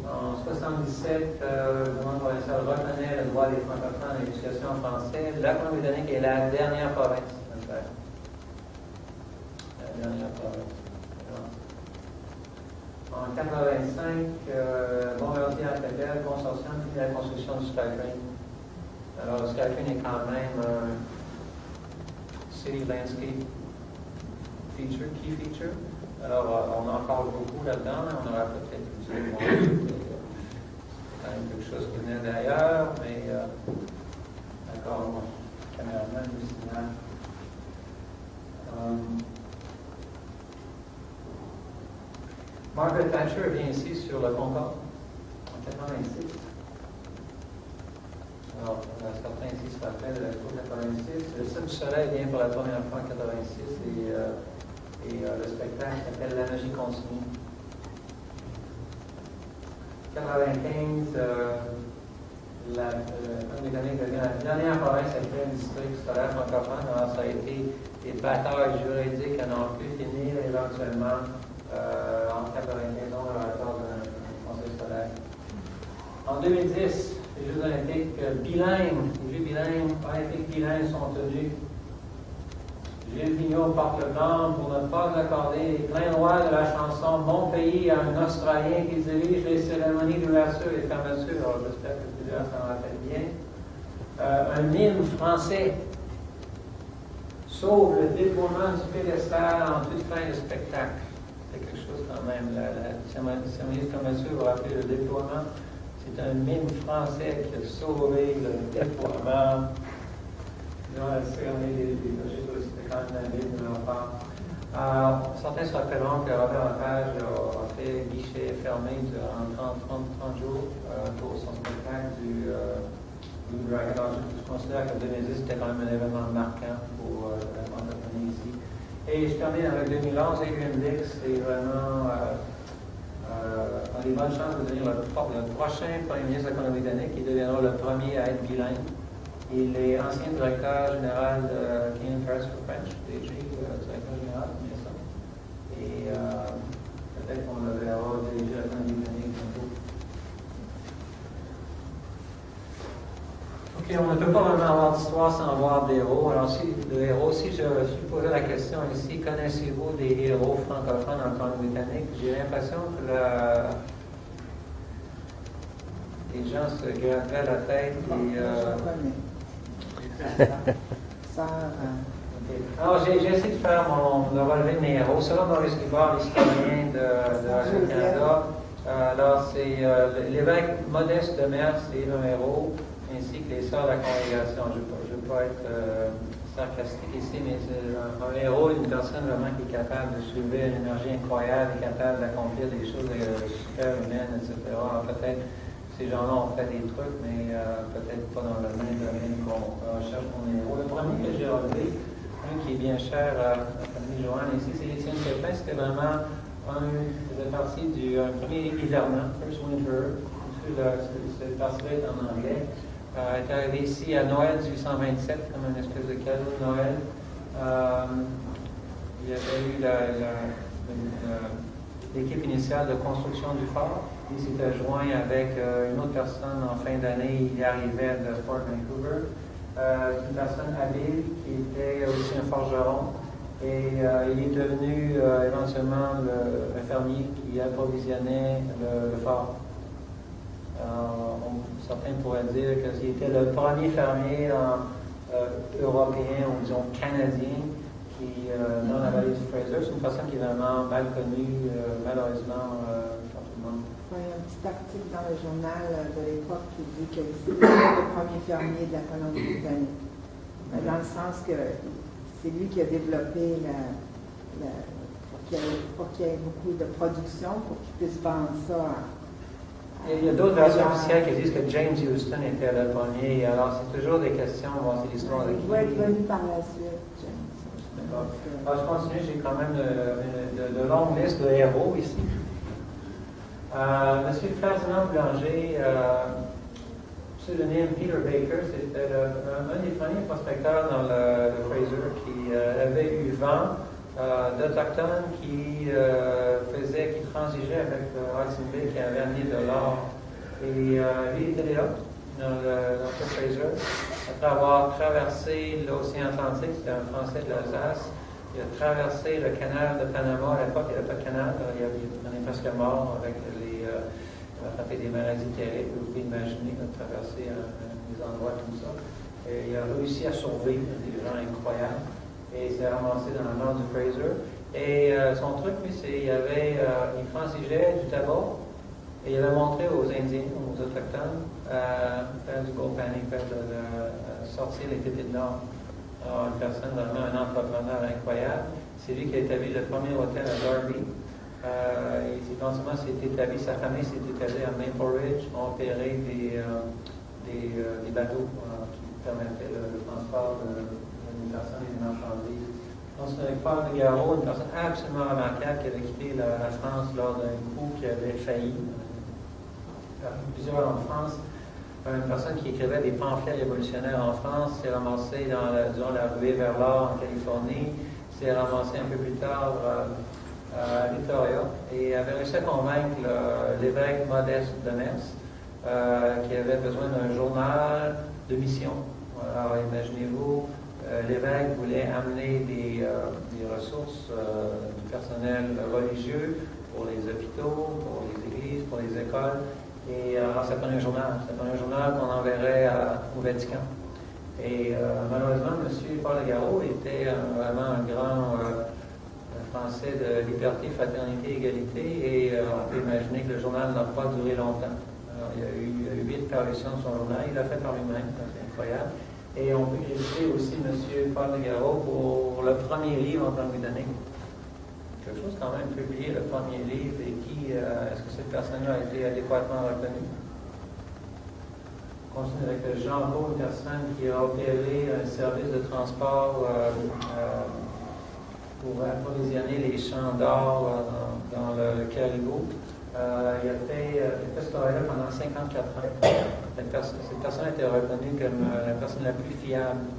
En 1977, le gouvernement provincial reconnaît le droit des francophones à l'éducation en français. La Colombie-Britannique est la dernière province à le faire. La dernière province. En 1985, Bombardier Alcatel Consortium finit la construction du SkyTrain. Alors, le SkyTrain est quand même un City Landscape feature, key feature. Alors, on en parle beaucoup là-dedans, mais on aura peut-être dû voir. C'est quand même quelque chose qui venait d'ailleurs, mais d'accord, caméraman, le signal. Margaret Thatcher vient ici sur le Concorde en 86. Alors, certains ici se rappellent de l'Expo 86. Le Cirque du Soleil vient pour la première fois en 86 et le spectacle s'appelle La magie continue. 95, la Colombie-Britannique devient la dernière province à créer un district scolaire francophone. Alors, ça a été des batailles juridiques à n'en plus finir éventuellement. En 91, on a l'accord d'un conseil scolaire. En 2010, les Jeux olympiques bilingues, les Jeux bilingues, olympiques bilingues sont tenus. Gilles Vigneault porte le blanc pour ne pas accorder les pleins droits de la chanson Mon pays à un Australien qui dirige les cérémonies d'ouverture et fermeture. Alors, j'espère que plusieurs s'en rappellent bien. Un hymne français sauve le déploiement du pédestal en toute fin de spectacle. C'est quelque chose quand même. La cérémonie de fermeture va rappeler le déploiement. C'est un hymne français qui a sauvé le déploiement. Dans la cérémonie des logiques, c'était quand même un hymne de leur part. Certains se rappelleront que Robert Lepage a fait guichet fermé durant 30 jours pour son spectacle du Blue Dragon. Alors, je considère que 2010 c'était quand même un événement marquant pour la francophonie ici. Et je termine avec 2011, Adrian Dix, c'est vraiment a des bonnes chances de devenir le prochain premier ministre de la Colombie-Britannique qui deviendra le premier à être bilingue. Il est ancien directeur général de Canadian Press for French, DG, directeur général, bien ça. Et peut-être qu'on le verra diriger la Colombie-Britannique bientôt. Ok, on ne peut pas vraiment avoir d'histoire sans voir des héros. Alors, si je suis posé la question ici, connaissez-vous des héros francophones en Colombie-Britannique? J'ai l'impression que les gens se gratteraient la tête Alors, j'ai essayé de faire de relever mes héros. Selon Maurice Rivard, l'historien de Radio-Canada, alors c'est l'évêque Modeste de Merce, c'est un héros, ainsi que les sœurs de la congrégation. Je ne veux pas être sarcastique ici, mais c'est un héros, une personne vraiment qui est capable de soulever une énergie incroyable, est capable d'accomplir des choses super humaines, etc. Alors, peut-être ces gens-là ont fait des trucs, mais peut-être pas dans le même domaine qu'on recherche mon héros. Le premier que j'ai relevé, un qui est bien cher à la famille Joanne ici, c'est Étienne Pépin. C'était vraiment faisait partie du premier hivernant, First Winter. Cette partie-là est en anglais. Est arrivé ici à Noël 1827, comme une espèce de cadeau de Noël. Il y avait eu l'équipe initiale de construction du fort. Il s'était joint avec une autre personne en fin d'année. Il arrivait de Fort Vancouver. Une personne habile qui était aussi un forgeron. Et il est devenu éventuellement un fermier qui approvisionnait le fort. Certains pourraient dire qu'il était le premier fermier européen, ou disons canadien, qui, dans la vallée du Fraser, c'est une personne qui est vraiment mal connue, malheureusement, par tout le monde. Il y a un petit article dans le journal de l'époque qui dit que c'est le premier fermier de la Colombie-Britannique. Dans le sens que c'est lui qui a développé pour qu'il y ait beaucoup de production, pour qu'il puisse vendre ça. Il y a d'autres versions officielles qui disent que James Houston était le premier. Alors, c'est toujours des questions. Bon, c'est l'histoire de qui. Il va être venu par la suite, James. Alors, je continue. J'ai quand même de longues listes de héros ici. Monsieur Ferdinand Boulanger, pseudonyme Peter Baker, c'était un des premiers prospecteurs dans le Fraser qui avait eu vent d'Autochtones qui transigeaient avec Hudson Bay, qui avait amené de l'or. Et lui, il était là, dans le Fraser, après avoir traversé l'océan Atlantique, c'était un Français de l'Alsace. Il a traversé le canal de Panama. À l'époque, il n'y avait pas de canal. Il en est presque mort avec il a attrapé des maladies terribles. Vous pouvez imaginer, il a traversé des endroits comme ça. Et il a réussi à survivre, des gens incroyables. Et il s'est ramassé dans le nord du Fraser. Et son truc, lui, c'est il transigeait du tabac. Et il avait montré aux Indiens, aux Autochtones, faire du gold panning, faire sortir les pépites d'or. Alors, une personne, vraiment un entrepreneur incroyable. C'est lui qui a établi le premier hôtel à Darby. Éventuellement, s'est établi, sa famille s'est établie à Maple Ridge, ont opéré des bateaux qui permettaient le transport d'une personne et d'une marchandise. Donc, c'est avec Paul Nougaro, une personne absolument remarquable qui avait quitté la France lors d'un coup qui avait failli. Plusieurs en France. Une personne qui écrivait des pamphlets révolutionnaires en France s'est ramassée durant la ruée vers l'or en Californie, s'est ramassée un peu plus tard à Victoria et avait réussi à convaincre l'évêque Modeste de Metz qui avait besoin d'un journal de mission. Alors imaginez-vous, l'évêque voulait amener des ressources du personnel religieux pour les hôpitaux, pour les églises, pour les écoles. Et alors, ça prenait un journal. Ça prenait un journal qu'on enverrait au Vatican. Et malheureusement, M. Paul Nougaro était vraiment un grand Français de liberté, fraternité, égalité. Et on peut imaginer que le journal n'a pas duré longtemps. Alors, il y a eu 8 parutions de son journal. Il l'a fait par lui-même. C'est incroyable. Et on peut créditer aussi M. Paul Nougaro pour le premier livre en Colombie-Britannique. Quelque chose quand même publié, le premier livre, et est-ce que cette personne-là a été adéquatement reconnue? On continue avec Jean-Paul, une personne qui a opéré un service de transport pour approvisionner les champs d'or dans le Caribou. Il a fait ce travail-là pendant 54 ans. Cette personne a été reconnue comme la personne la plus fiable.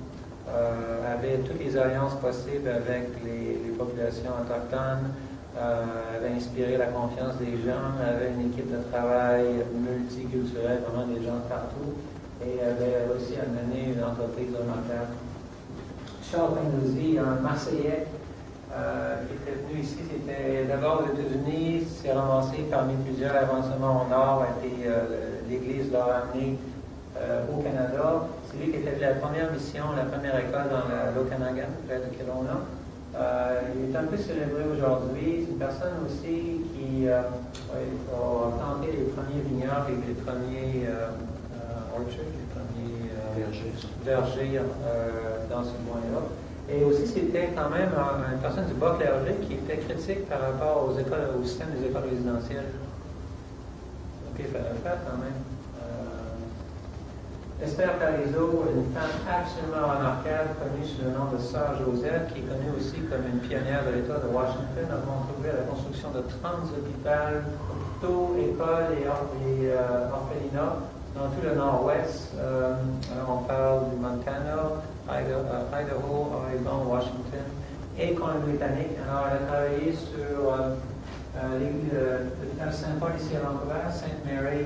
Avait toutes les alliances possibles avec les populations autochtones, avait inspiré la confiance des gens, avait une équipe de travail multiculturelle, vraiment des gens de partout, et avait réussi à mener une entreprise remarquable. Charles Pinglouzy, un Marseillais qui était venu ici, c'était d'abord aux États-Unis, s'est ramassé parmi plusieurs avancements au nord, l'Église l'a amené au Canada. C'est lui qui était la première mission, la première école dans l'Okanagan, près de Kelowna. Il est un peu célébré aujourd'hui. C'est une personne aussi qui a tenté les premiers vignobles et les premiers orchards, les premiers vergers dans ce coin-là. Et aussi, c'était quand même une personne du bas clergé qui était critique par rapport au système des écoles résidentielles. Donc, il fallait le faire quand même. Esther Parizeau, une femme absolument remarquable, connue sous le nom de Sœur Joseph, qui est connue aussi comme une pionnière de l'État de Washington, a contribué à la construction de 30 hôpitaux, écoles et orphelinats dans tout le nord-ouest. On parle du Montana, Idaho, Oregon, Washington et Colombie-Britannique. Alors, elle a travaillé sur l'église Saint-Paul ici à Vancouver, Sainte Mary,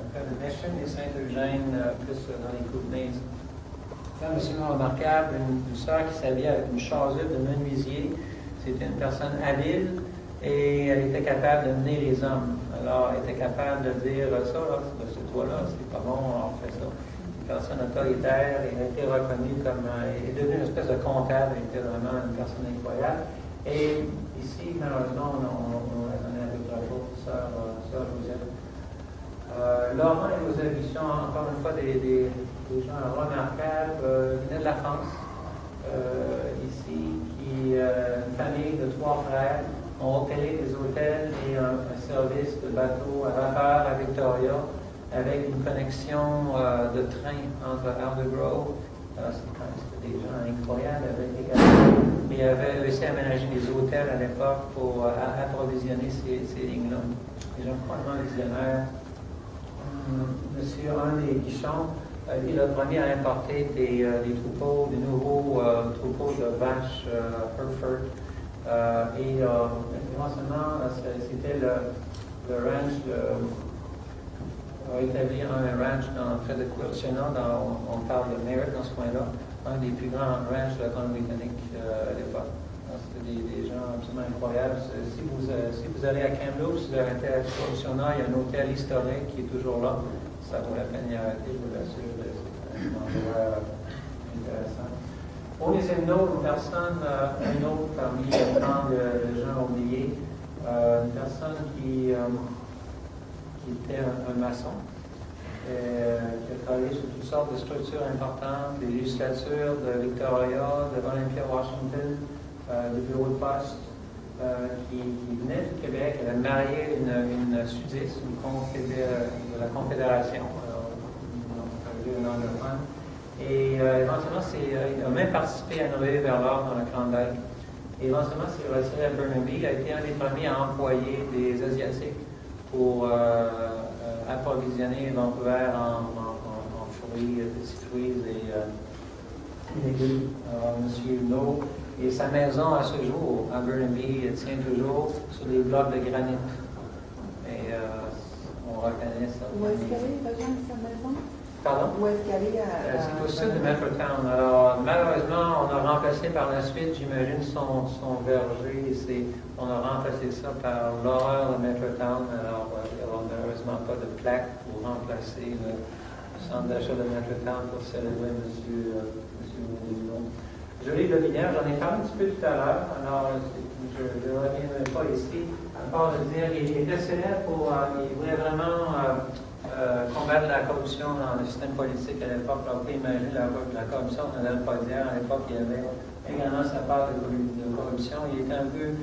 près de Mission et Saint-Eugène, plus dans les Kootenays. Femme absolument remarquable, une sœur qui s'habillait avec une chasuble de menuisier. C'était une personne habile et elle était capable de mener les hommes. Alors, elle était capable de dire ça, là, ce toit-là, c'est pas bon, on fait ça. Une personne autoritaire, elle a été reconnue comme. Elle est devenue une espèce de comptable, elle était vraiment une personne incroyable. Et ici, malheureusement, on la connaît avec la pauvre sœur Joseph. Laurent et Joseph Guichon, encore une fois, des gens remarquables, venaient de la France, ici, une famille de 3 frères ont opéré des hôtels et un service de bateau à vapeur à Victoria, avec une connexion de train entre Aldergrove. C'était des gens incroyables, et ils avaient réussi à aménager des hôtels à l'époque pour approvisionner ces lignes-là. Des gens complètement visionnaires. Monsieur André Guichon a été le premier à importer des nouveaux troupeaux de vaches Hereford. Éventuellement, c'était le ranch, a établi un ranch près de Quilchena, on parle de Merritt dans ce coin-là, un des plus grands ranchs de la Colombie-Britannique à l'époque. C'était des gens absolument incroyables. Si vous allez à Kamloops, vous arrêtez à Quilchena, il y a un hôtel historique qui est toujours là. Ça vaut la peine d'y arrêter, je vous l'assure. C'est un endroit intéressant. Pour les hymnos, une personne, un autre parmi tant de gens oubliés, une personne qui était un maçon, qui a travaillé sur toutes sortes de structures importantes, des législatures de Victoria, de Olympia, Washington, du bureau de poste, qui venait du Québec. Elle a marié une sudiste, de la Confédération, un anglophone. Et éventuellement, il a même participé à une ruée vers l'or dans le Klondike. Et éventuellement, s'est retiré à Burnaby. Il a été un des premiers à employer des Asiatiques pour approvisionner Vancouver en fruits, petits fruits et légumes. Alors, M. Huneau, et sa maison à ce jour, à Burnaby, tient toujours sur des blocs de granit. Et on reconnaît ça. Où est-ce qu'elle est, Régent, sa maison? Pardon? Où est-ce qu'elle est? C'est au sud de Metrotown. Alors, malheureusement, on a remplacé par la suite, j'imagine, son verger. On a remplacé ça par l'horreur de Metrotown. Alors, il n'y aura malheureusement pas de plaque pour remplacer le centre d'achat de Metrotown pour célébrer M. Huneau. Jolie Lobinière, j'en ai parlé un petit peu tout à l'heure. Alors, je ne reviendrai pas ici, à part de dire qu'il était célèbre pour. Il voulait vraiment combattre la corruption dans le système politique à l'époque. On peut imaginer la corruption dans l'Alpadière. À l'époque, il y avait également sa part de corruption. Il était un peu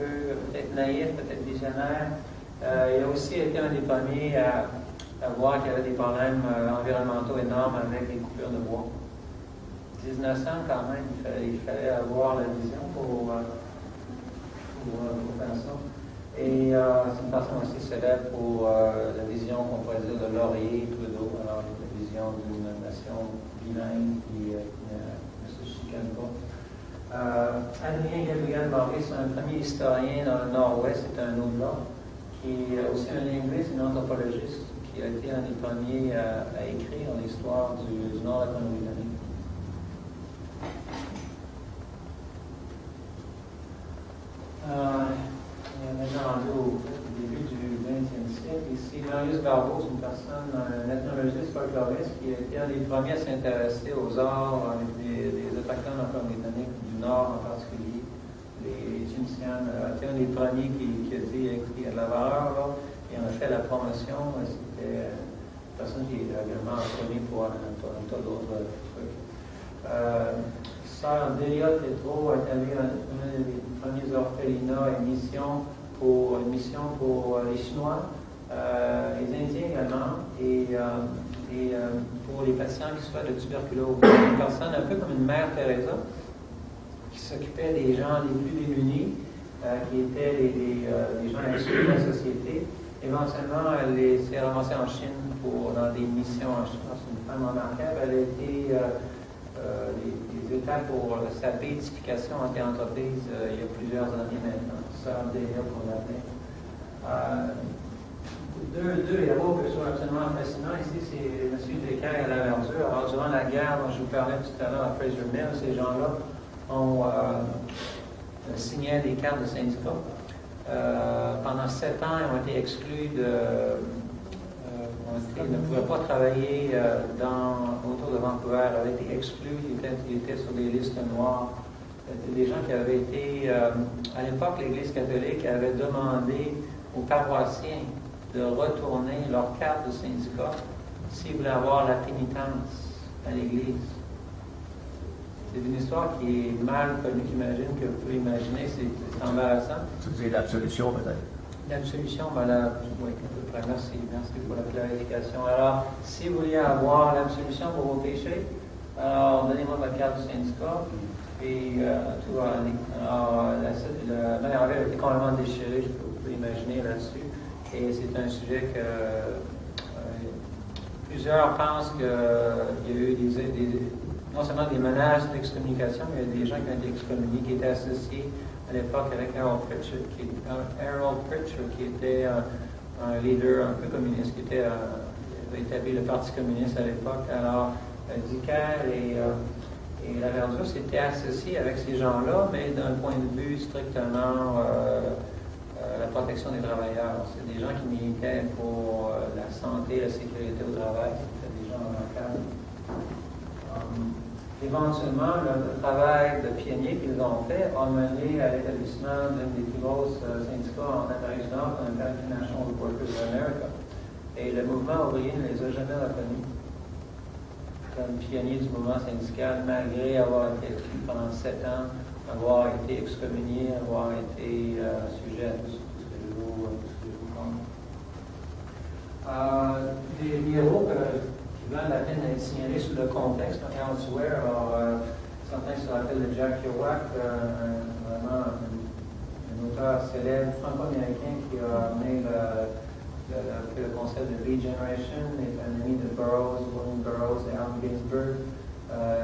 peut-être naïf, peut-être visionnaire. Il a aussi été un des premiers à voir qu'il y avait des problèmes environnementaux énormes avec les coupures de bois. 1900 quand même, il fallait avoir la vision pour faire ça. Et c'est une personne aussi célèbre pour la vision qu'on pourrait dire de Laurier, Trudeau, alors la vision d'une nation bilingue qui ne se chicane pas. Adrien Gabriel Maurice, c'est un premier historien dans le Nord-Ouest, c'est un autre qui est aussi un linguiste, un anthropologiste, qui a été un des premiers à écrire l'histoire du Nord de la Colombie-Britannique. On est maintenant rendu au début du 20e siècle. Ici, Marius Barbeau, c'est une personne, un ethnologiste folkloriste, qui a été un des premiers à s'intéresser aux arts des autochtones en Colombie-Britannique, du Nord en particulier, les Tchinicien. C'était un des premiers qui a dit écoutez, il y a de la valeur là, et on a fait la promotion. C'était une personne qui est également connue pour un tas d'autres trucs. Sœur Delia Tétrault a établi un des premiers orphelinats et une mission pour les Chinois, les Indiens également, et pour les patients qui souffrent de tuberculose. Une personne un peu comme une mère Teresa, qui s'occupait des gens les plus démunis, qui étaient les gens exclus de la société. Éventuellement, elle s'est ramassée en Chine dans des missions en Chine. C'est une femme remarquable. Elle a été les étapes pour sa béatification en entreprise il y a plusieurs années maintenant. Sœur Delia qu'on l'appelait. Deux héros que je trouve absolument fascinants. Ici, c'est M. Descaires à la Verdure. Alors, durant la guerre dont je vous parlais tout à l'heure à Fraser Mill, ces gens-là ont signé des cartes de syndicats. Pendant 7 ans, ils ont été exclus ils ne pouvaient pas travailler autour de Vancouver. Ils avaient été exclus, ils étaient sur des listes noires. C'était des gens qui avaient été, à l'époque, l'Église catholique avait demandé aux paroissiens de retourner leur carte de syndicat s'ils voulaient avoir la pénitence à l'Église. C'est une histoire qui est mal connue, j'imagine, que vous pouvez imaginer, c'est embarrassant. C'est l'absolution peut-être. L'absolution, oui, merci pour la clarification. Alors, si vous vouliez avoir l'absolution pour vos péchés, alors donnez-moi votre carte du syndicat, et tout va aller. Alors, la mère avait été complètement déchirée, vous pouvez imaginer là-dessus, et c'est un sujet que plusieurs pensent qu'il y a eu non seulement des menaces d'excommunication, mais il y a des gens qui ont été excommuniés, qui étaient associés à l'époque avec Harold Pritchard, qui était un leader un peu communiste, qui avait établi le Parti communiste à l'époque. Alors, Dicker et la Verdure s'étaient associés avec ces gens-là, mais d'un point de vue strictement la protection des travailleurs. C'est des gens qui militaient pour la santé et la sécurité au travail. C'était des gens remarquables. Éventuellement, le travail de pionnier qu'ils ont fait a mené à l'établissement d'une des plus grosses syndicats en Amérique du Nord, International Workers of America. Et le mouvement ouvrier ne les a jamais reconnus comme pionniers du mouvement syndical, malgré avoir été exclus pendant 7 ans, avoir été excommuniés, avoir été sujet à tout ce que je vous montre. Des numéros qui valent la peine d'être signalés sous le contexte, elsewhere. Alors, certains se rappellent de Jack Kerouac, vraiment un auteur célèbre franco-américain qui a amené le concept de Regeneration, est un ami de Burroughs, William Burroughs et Allen Ginsberg.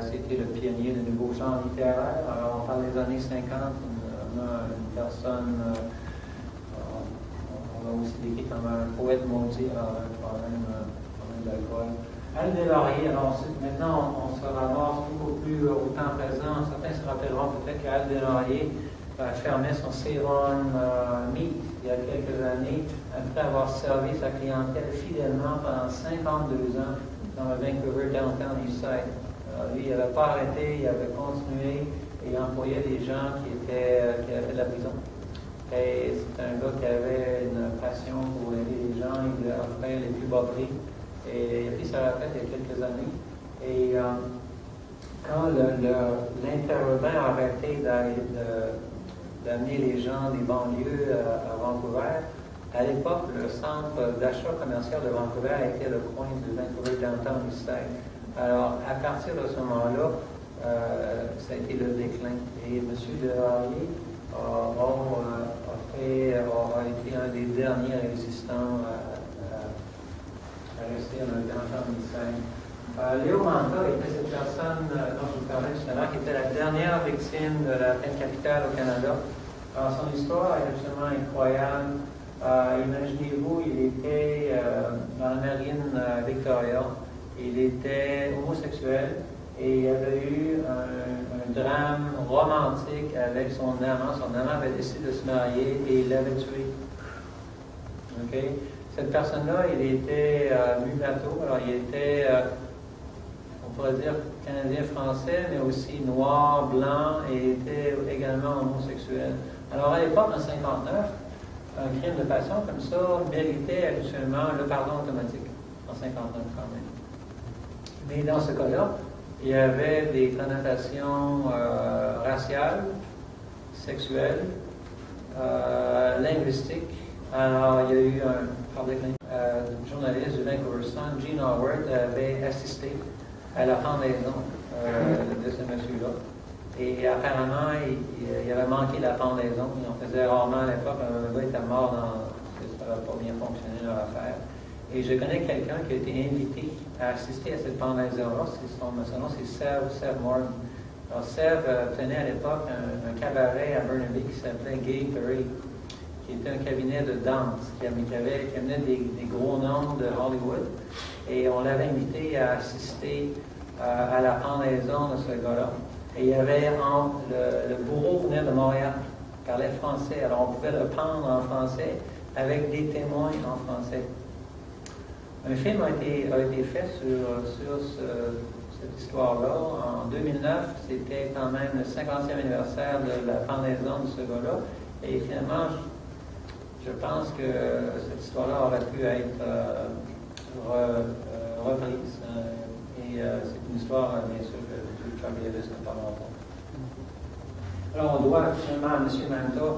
C'était le pionnier du nouveau genre littéraire. Alors, on parle des années 50, on a une personne, on l'a aussi décrit comme un poète maudit, alors un problème d'alcool. Al Delorier, alors maintenant on se ramasse beaucoup plus au temps présent. Certains se rappelleront peut-être qu'Al Delorier fermait son Ceylon Meat il y a quelques années, après avoir servi sa clientèle fidèlement pendant 52 ans dans le Vancouver Downtown Eastside. Lui, il n'avait pas arrêté, il avait continué et il employait des gens qui avaient fait de la prison. Et c'est un gars qui avait une passion pour aider les gens, il leur offrait les plus bas prix. Et il a pris sa retraite il y a quelques années. Et quand l'intervenant a arrêté d'amener les gens des banlieues à Vancouver, à l'époque, le centre d'achat commercial de Vancouver était le coin du Vancouver Downtown Eastside. Alors, à partir de ce moment-là, ça a été le déclin. Et M. Delorier a été un des derniers résistants à rester dans le Downtown Eastside. Léo Manta était cette personne dont je vous parlais tout à l'heure, qui était la dernière victime de la peine capitale au Canada. Alors, son histoire est absolument incroyable. Imaginez-vous, il était dans la marine Victoria. Il était homosexuel et il avait eu un drame romantique avec son amant. Son amant avait décidé de se marier et il l'avait tué. Okay? Cette personne-là, il était mulatto, alors il était, on pourrait dire, canadien-français, mais aussi noir, blanc, et il était également homosexuel. Alors à l'époque, en 1959, un crime de passion comme ça méritait habituellement le pardon automatique, en 1959 quand même. Mais dans ce cas-là, il y avait des connotations raciales, sexuelles, linguistiques. Alors, il y a eu un journaliste du Vancouver Sun, Gene Howard, avait assisté à la pendaison de ce monsieur-là. Et apparemment, il avait manqué la pendaison. On faisait rarement à l'époque, un gars était mort ça n'avait pas bien fonctionné leur affaire. Et je connais quelqu'un qui a été invité à assister à cette pendaison-là. Son nom, c'est Sev Morton. Alors, Sev tenait à l'époque un cabaret à Burnaby qui s'appelait Gay Parade, qui était un cabinet de danse, qui amenait des gros noms de Hollywood. Et on l'avait invité à assister à la pendaison de ce gars-là. Et il y avait le bourreau venait de Montréal, parlait français. Alors on pouvait le pendre en français avec des témoins en français. Un film a été fait sur cette histoire-là. En 2009, c'était quand même le 50e anniversaire de la pendaison de ce gars-là. Et finalement, je pense que cette histoire-là aurait pu être reprise. C'est une histoire, bien sûr, que Chuck Davis ne parlera pas. Alors, on doit finalement à M. Manta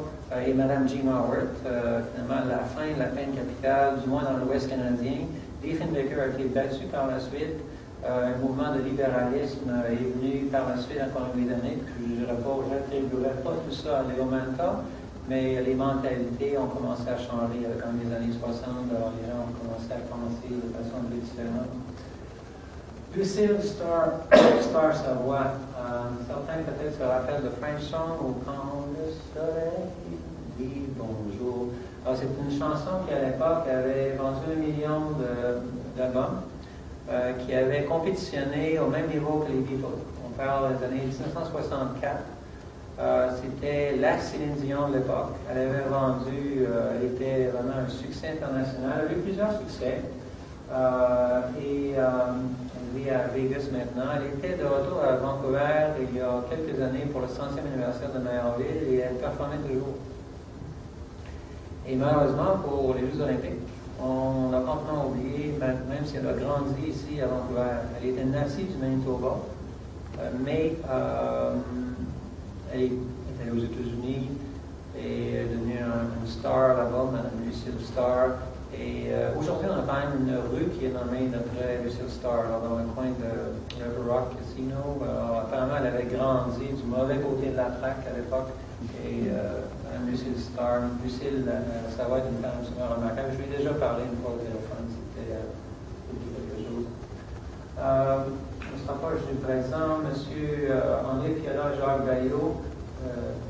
et Mme Jean Howard, finalement, la fin de la peine capitale, du moins dans l'Ouest canadien. Diefenbaker a été battu par la suite. Un mouvement de libéralisme est venu par la suite en Colombie-Britannique. Je n'attribuerai pas tout ça à Léo Manta, mais les mentalités ont commencé à changer dans les années 60. Alors, les gens ont commencé à penser de façon un peu différente. Lucille Star Savoie. Certains peut-être se rappellent de French Song ou Quand le soleil dit bonjour. Alors, c'est une chanson qui à l'époque avait vendu 1 million d'albums, qui avait compétitionné au même niveau que les Beatles. On parle des années 1964. C'était la Céline Dion de l'époque. Elle avait vendu, elle était vraiment un succès international. Elle a eu plusieurs succès. Elle vit à Vegas maintenant. Elle était de retour à Vancouver il y a quelques années pour le 100e anniversaire de Mayorville et elle performait toujours. Et malheureusement, pour les Jeux Olympiques, on a complètement oublié, même si elle a grandi ici à Vancouver. Elle était native du Manitoba, mais elle est allée aux États-Unis et est devenue une star là-bas, Mme Lucille Star. Et aujourd'hui, on a quand même une rue qui est nommée d'après Lucille Star, là, dans le coin de River Rock Casino. Apparemment, elle avait grandi du mauvais côté de la traque à l'époque. Et Mme Lucille Star, Lucille, ça va être une femme super remarquable. Je lui ai déjà parlé une fois au téléphone, c'était quelque chose. On se rapproche du présent. M. André Piola, Jacques Baillot.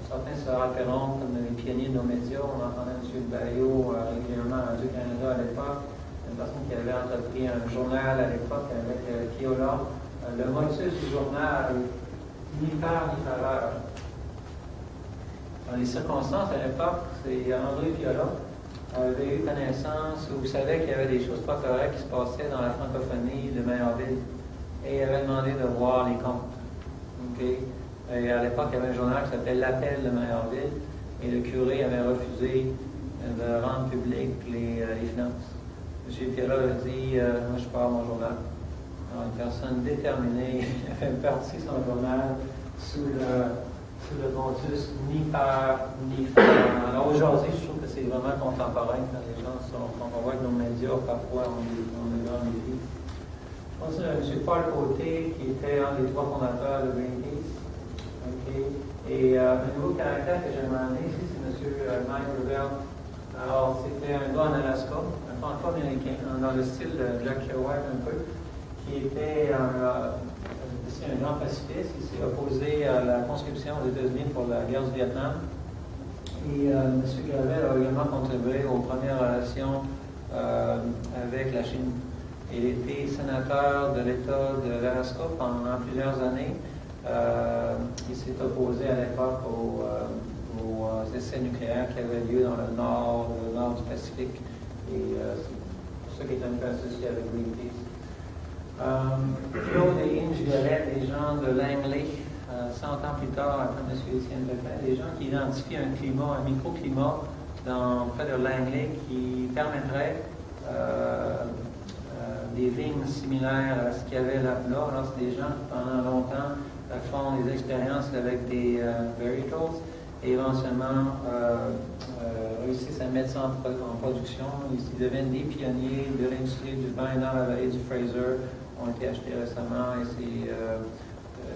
Certains se rappelleront, comme les pionniers de nos médias, on entendait M. Baillot régulièrement à Radio-Canada à l'époque, une personne qui avait entrepris un journal à l'époque avec Keola. Le motus du journal, ni père ni faveur. Dans les circonstances à l'époque, c'est André Piola avait eu connaissance, ou savait qu'il y avait des choses pas correctes qui se passaient dans la francophonie de Mayorville. Et il avait demandé de voir les comptes. Okay? Et à l'époque, il y avait un journal qui s'appelait L'Appel de Mayorville, et le curé avait refusé de rendre public les finances. M. Piola a dit moi, je pars mon journal. Alors, une personne déterminée avait parti son journal sous le motus ni père ni frère. Alors aujourd'hui, je trouve que c'est vraiment contemporain quand les gens sont. Quand on voit que nos médias, parfois, on est dans les vies. Je pense à M. Paul Côté, qui était un des 3 fondateurs de Greenpeace. Okay. Et un nouveau caractère que j'aimerais amener ici, c'est M. Mike Revell. Alors, c'était un gars en Alaska, un franco-américain, dans le style de Jack Kerouac un peu, qui était un grand pacifiste. Il s'est opposé à la conscription aux États-Unis pour la guerre du Vietnam. Et M. Gravel a également contribué aux premières relations avec la Chine. Il était sénateur de l'État de l'Alaska pendant plusieurs années. Il s'est opposé à l'époque aux essais nucléaires qui avaient lieu dans le nord du Pacifique. Et c'est pour ça qu'il est un peu associé avec Greenpeace. Claude et Inge Violet, des gens de Langley, 100 ans plus tard, après M. Étienne Leclerc, des gens qui identifient un climat, un microclimat près de Langley qui permettrait des vignes similaires à ce qu'il y avait là. Alors, c'est des gens qui, pendant longtemps, font des expériences avec des varietals et éventuellement réussissent à mettre ça en production. Ils deviennent des pionniers de l'industrie du vin dans la vallée du Fraser, ont été achetés récemment et c'est,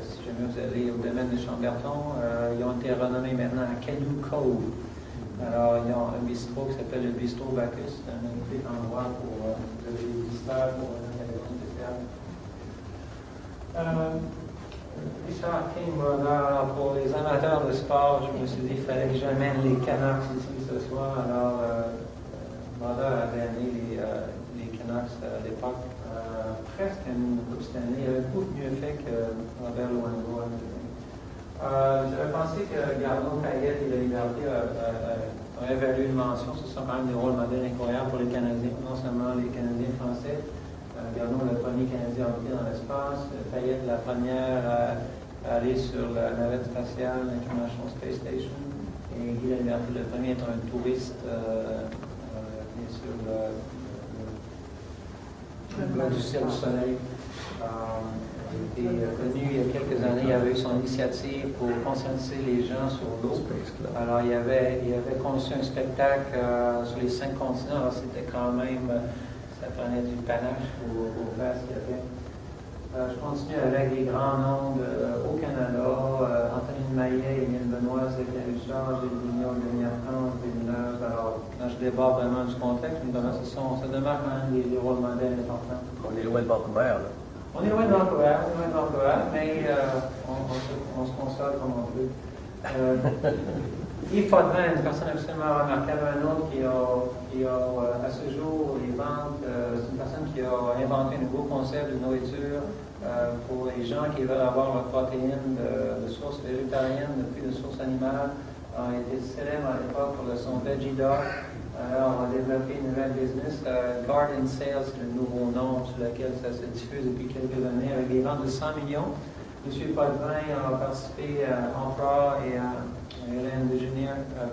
si jamais vous allez au domaine de Chamberton, ils ont été renommés maintenant à Canoe Cove. Alors, ils ont un bistrot qui s'appelle le Bistrot Bacchus, c'est un magnifique endroit pour les visiteurs, pour une occasion spéciale. Richard King, alors pour les amateurs de sport, je me suis dit qu'il fallait que j'amène les Canucks ici ce soir. Alors, Brodeur avait amené les Canucks à l'époque, presque une coupe cette année. Il avait beaucoup mieux fait que Robert Luongo. J'avais pensé que Gardon, Payette et La Liberté auraient valu une mention. Ce sont quand même des rôles modèles incroyables pour les Canadiens, non seulement les Canadiens français. Gardon, le premier Canadien à dans l'espace. Payette, la première à aller sur la navette spatiale, l'International Space Station. Et Guy La Liberté, le premier, est un touriste, bien sûr, du ciel du soleil. Il était connu il y a quelques années, il avait eu son initiative pour conscientiser les gens sur l'eau. Alors, il avait conçu un spectacle sur les 5 continents. Alors, c'était quand même, ça prenait du panache pour faire ce qu'il y avait. Je continue avec les grands noms au Canada, Anthony Maillet, Émile Benoît, Zachary Richard, Gilles Vigneault, Denis France, Villeneuve. Alors, là, je déborde vraiment du contexte, mais ça demeure quand même des rôles modèles importants. On est loin de Vancouver, là. On est loin de Vancouver, mais on se console comme on peut. Yves Potvin, une personne absolument remarquable, un autre qui a à ce jour, les ventes, c'est une personne qui a inventé un nouveau concept de nourriture pour les gens qui veulent avoir leur protéine de source végétarienne, de source animale. A été célèbre à l'époque pour son Veggie Dog. Alors, on a développé une nouvelle business. Garden Sales, c'est le nouveau nom sur lequel ça se diffuse depuis quelques années, avec des ventes de 100 millions. M. Potvin a participé à Emperor et à Hélène Déjeuner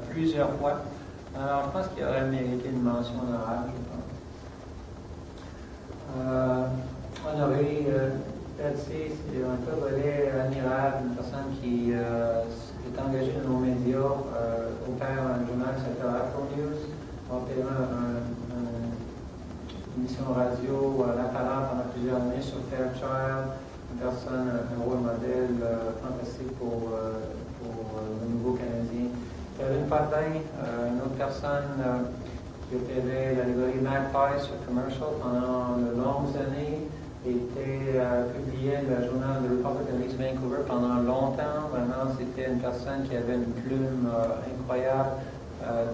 plusieurs fois. Alors, je pense qu'il aurait mérité une mention honorable, je pense. Honoré Pelletier, c'est un Togolais admirable, une personne qui est engagée dans nos médias, opère un journal qui s'appelle Afro News, opère une émission radio à La Parole pendant plusieurs années sur Fairchild, une personne, un rôle modèle fantastique pour le nouveau Canadien. Caroline Potvin, une autre personne qui opérait l'allégorie Magpie sur Commercial pendant de longues années, publiait le journal de Republic of East Vancouver pendant longtemps. Vraiment, c'était une personne qui avait une plume incroyable.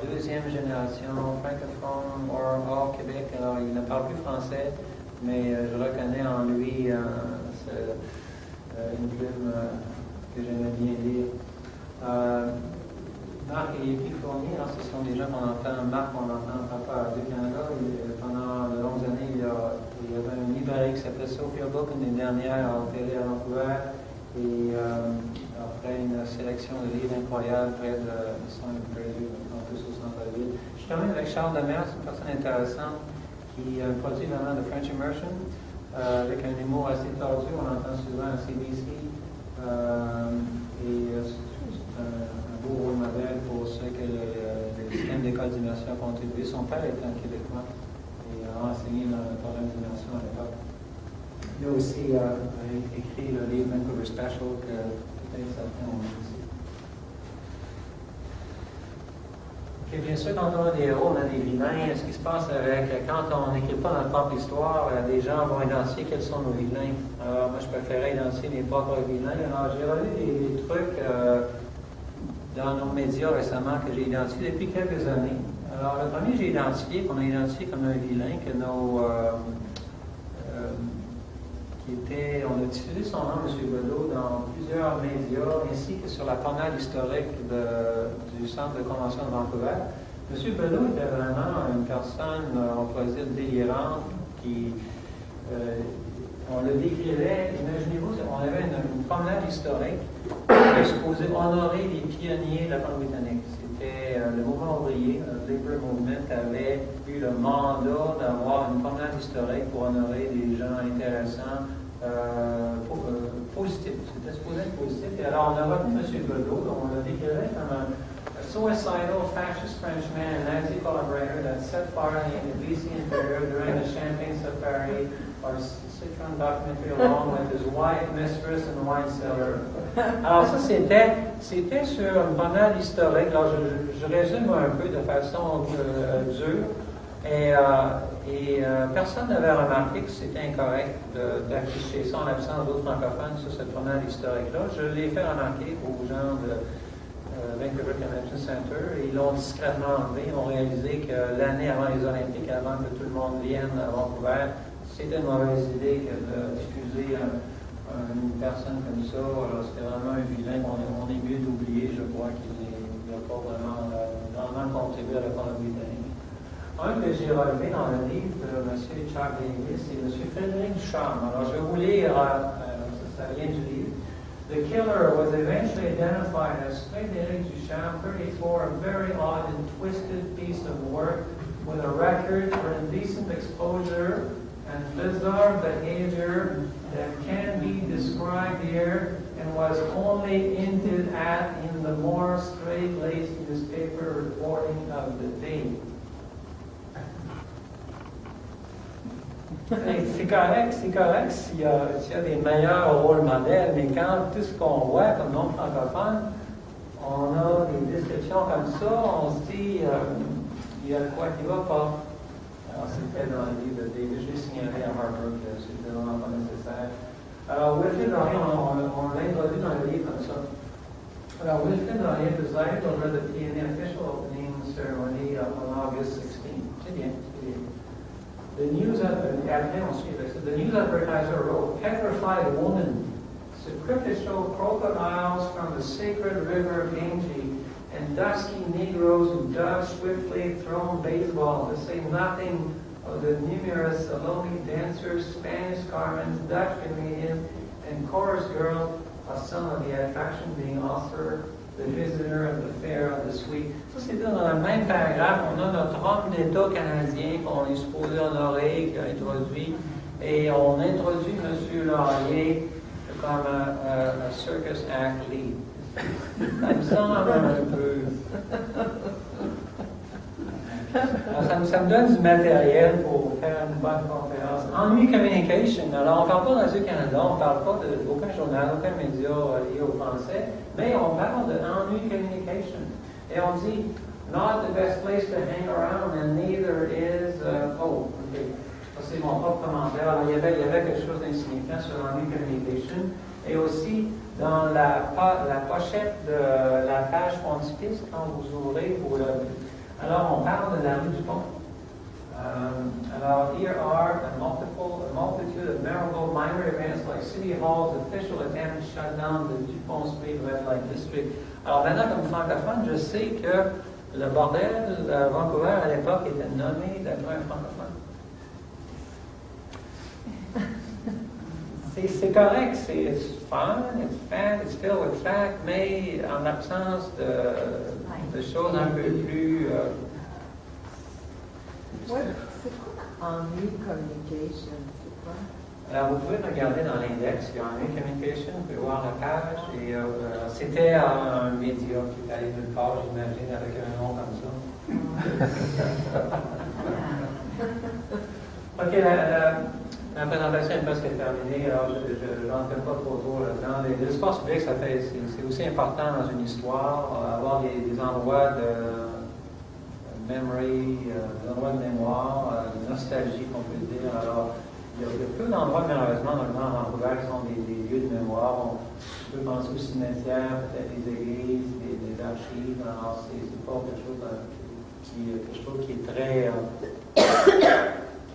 Deuxième génération, francophone, hors Québec. Alors, il ne parle plus français, mais je reconnais en lui une plume que j'aimais bien lire. Marc et Yves Fournier, ce sont des gens qu'on entend. Marc, on entend papa à Radio-Canada. Pendant de longues années, il y avait une librairie qui s'appelait Sophia Book, une des dernières à opérer à Vancouver. Et après une sélection de livres incroyables, près de 100 livres, en plus au centre-ville. Je suis terminé avec Charles Demers, une personne intéressante qui produit vraiment de French Immersion, avec un humour assez tordu, on l'entend souvent à CBC. C'est un beau rôle modèle pour ceux que le système d'école d'immersion a contribué. Son père était un Québécois et a enseigné dans le programme d'immersion à l'époque. Il a aussi écrit le livre Vancouver Special que peut-être certains ont lu aussi. Okay, bien sûr, quand on a des héros, on a des vilains. Ce qui se passe quand on n'écrit pas notre propre histoire, des gens vont identifier quels sont nos vilains. Alors, moi, je préférais identifier mes propres vilains. Alors, j'ai relu des trucs dans nos médias récemment que j'ai identifiés depuis quelques années. Alors, le premier que j'ai identifié, qu'on a identifié comme un vilain, que on a diffusé son nom, M. Belleau, dans plusieurs médias, ainsi que sur la promenade historique du Centre de convention de Vancouver. M. Belleau était vraiment une personne, on pourrait dire, délirante, qui, on le décrivait, imaginez-vous, on avait une promenade historique qui était supposée honorer les pionniers de la Colombie-Britannique. C'était le mouvement ouvrier, le Labour Movement, avait eu le mandat d'avoir une promenade historique pour honorer des gens intéressants, positifs. C'était supposé être positif. Et alors, on a retenu M. Belleau, on l'a déclaré comme un suicidal fascist Frenchman and Nazi collaborator that set fire in the BC interior during the Champagne Safari or Citron documentary along with his wife, mistress, and wine cellar. Alors ça, c'était sur une promenade historique. Alors je résume un peu de façon dure. Et personne n'avait remarqué que c'était incorrect d'afficher ça en l'absence d'autres francophones sur cette promenade historique-là. Je l'ai fait remarquer aux gens de Vancouver Convention Center et ils l'ont discrètement enlevé. Ils ont réalisé que l'année avant les Olympiques, avant que tout le monde vienne à Vancouver, c'était une mauvaise idée que de diffuser une personne comme ça. Alors, c'était vraiment un vilain qu'on est mieux d'oublier. Je crois qu'il n'a pas vraiment contribué à la Colombie-Britannique. Un que j'ai relevé dans le livre de M. Chuck Davis, c'est M. Frédéric Ducharme. Alors, je vais vous lire, ça vient du livre. The killer was eventually identified as Frédéric Ducharme, 34, a very odd and twisted piece of work with a record for indecent exposure and bizarre behavior that can be described here and was only hinted at in the more straight-laced newspaper reporting of the day. C'est correct s'il y a des meilleurs rôles modèles, mais quand tout ce qu'on voit comme non francophone, on a des descriptions comme ça, on se dit il y a quoi qui ne va pas. Alors c'est fait dans le livre de David. Je l'ai signalé à Harvard, c'était vraiment pas nécessaire. Alors, Wilfrid Laurier, on l'a introduit dans le livre comme ça. Alors, Wilfrid Laurier presided over the PNA official opening ceremony on August 16th. C'est bien, c'est bien. The news advertiser wrote, "Petrified woman, sacrificial crocodiles from the sacred river Ganges, and dusky Negroes who dodge swiftly thrown baseball, to say nothing of the numerous lonely dancers, Spanish Carmens, Dutch Canadians, and chorus girls are some of the attractions being offered the visitor of the fair of this week." Ça, c'est dans le même paragraphe. On a notre homme d'État canadien qu'on est supposé honorer, qui a introduit, et on introduit M. Laurier comme un circus athlete. Ça me semble un peu. Alors, ça me donne du matériel pour faire une bonne conférence. Ennui Communication. Alors, on ne parle pas dans le Canada, on ne parle pas d'aucun journal, aucun média lié au français, mais on parle de Ennui Communication. Et on dit, not the best place to hang around, and neither is. OK. Ça, c'est mon propre commentaire. Alors, il y avait quelque chose d'insignifiant sur Ennui Communication. Et aussi, dans la pochette de la page frontispice, quand vous ouvrez, alors on parle de la rue du Pont. Alors, here are a multitude of memorable minor events like City Hall's official attempt to shut down the Dupont Street Red Light District. Alors maintenant, comme francophone, je sais que le bordel de Vancouver à l'époque était nommé d'après un francophone. C'est correct, it's fun, it's filled with fact, mais en absence de choses un peu plus... Ouais, c'est quoi Ennui Communication? C'est quoi? Alors, vous pouvez regarder dans l'index, il y a Ennui Communication, vous pouvez voir la page, et c'était un média qui est allé nulle part, j'imagine, avec un nom comme ça. OK, la présentation est presque terminée, alors je n'entrerai pas trop là-dedans. L'espace public, c'est aussi important dans une histoire, avoir des endroits de memory, des endroits de mémoire, de nostalgie, qu'on peut dire. Alors, il y a peu d'endroits, malheureusement, dans le Grand Vancouver qui sont des lieux de mémoire. On peut penser aux cimetières, peut-être des églises, des archives. Alors, c'est pas quelque chose que je trouve qui est très...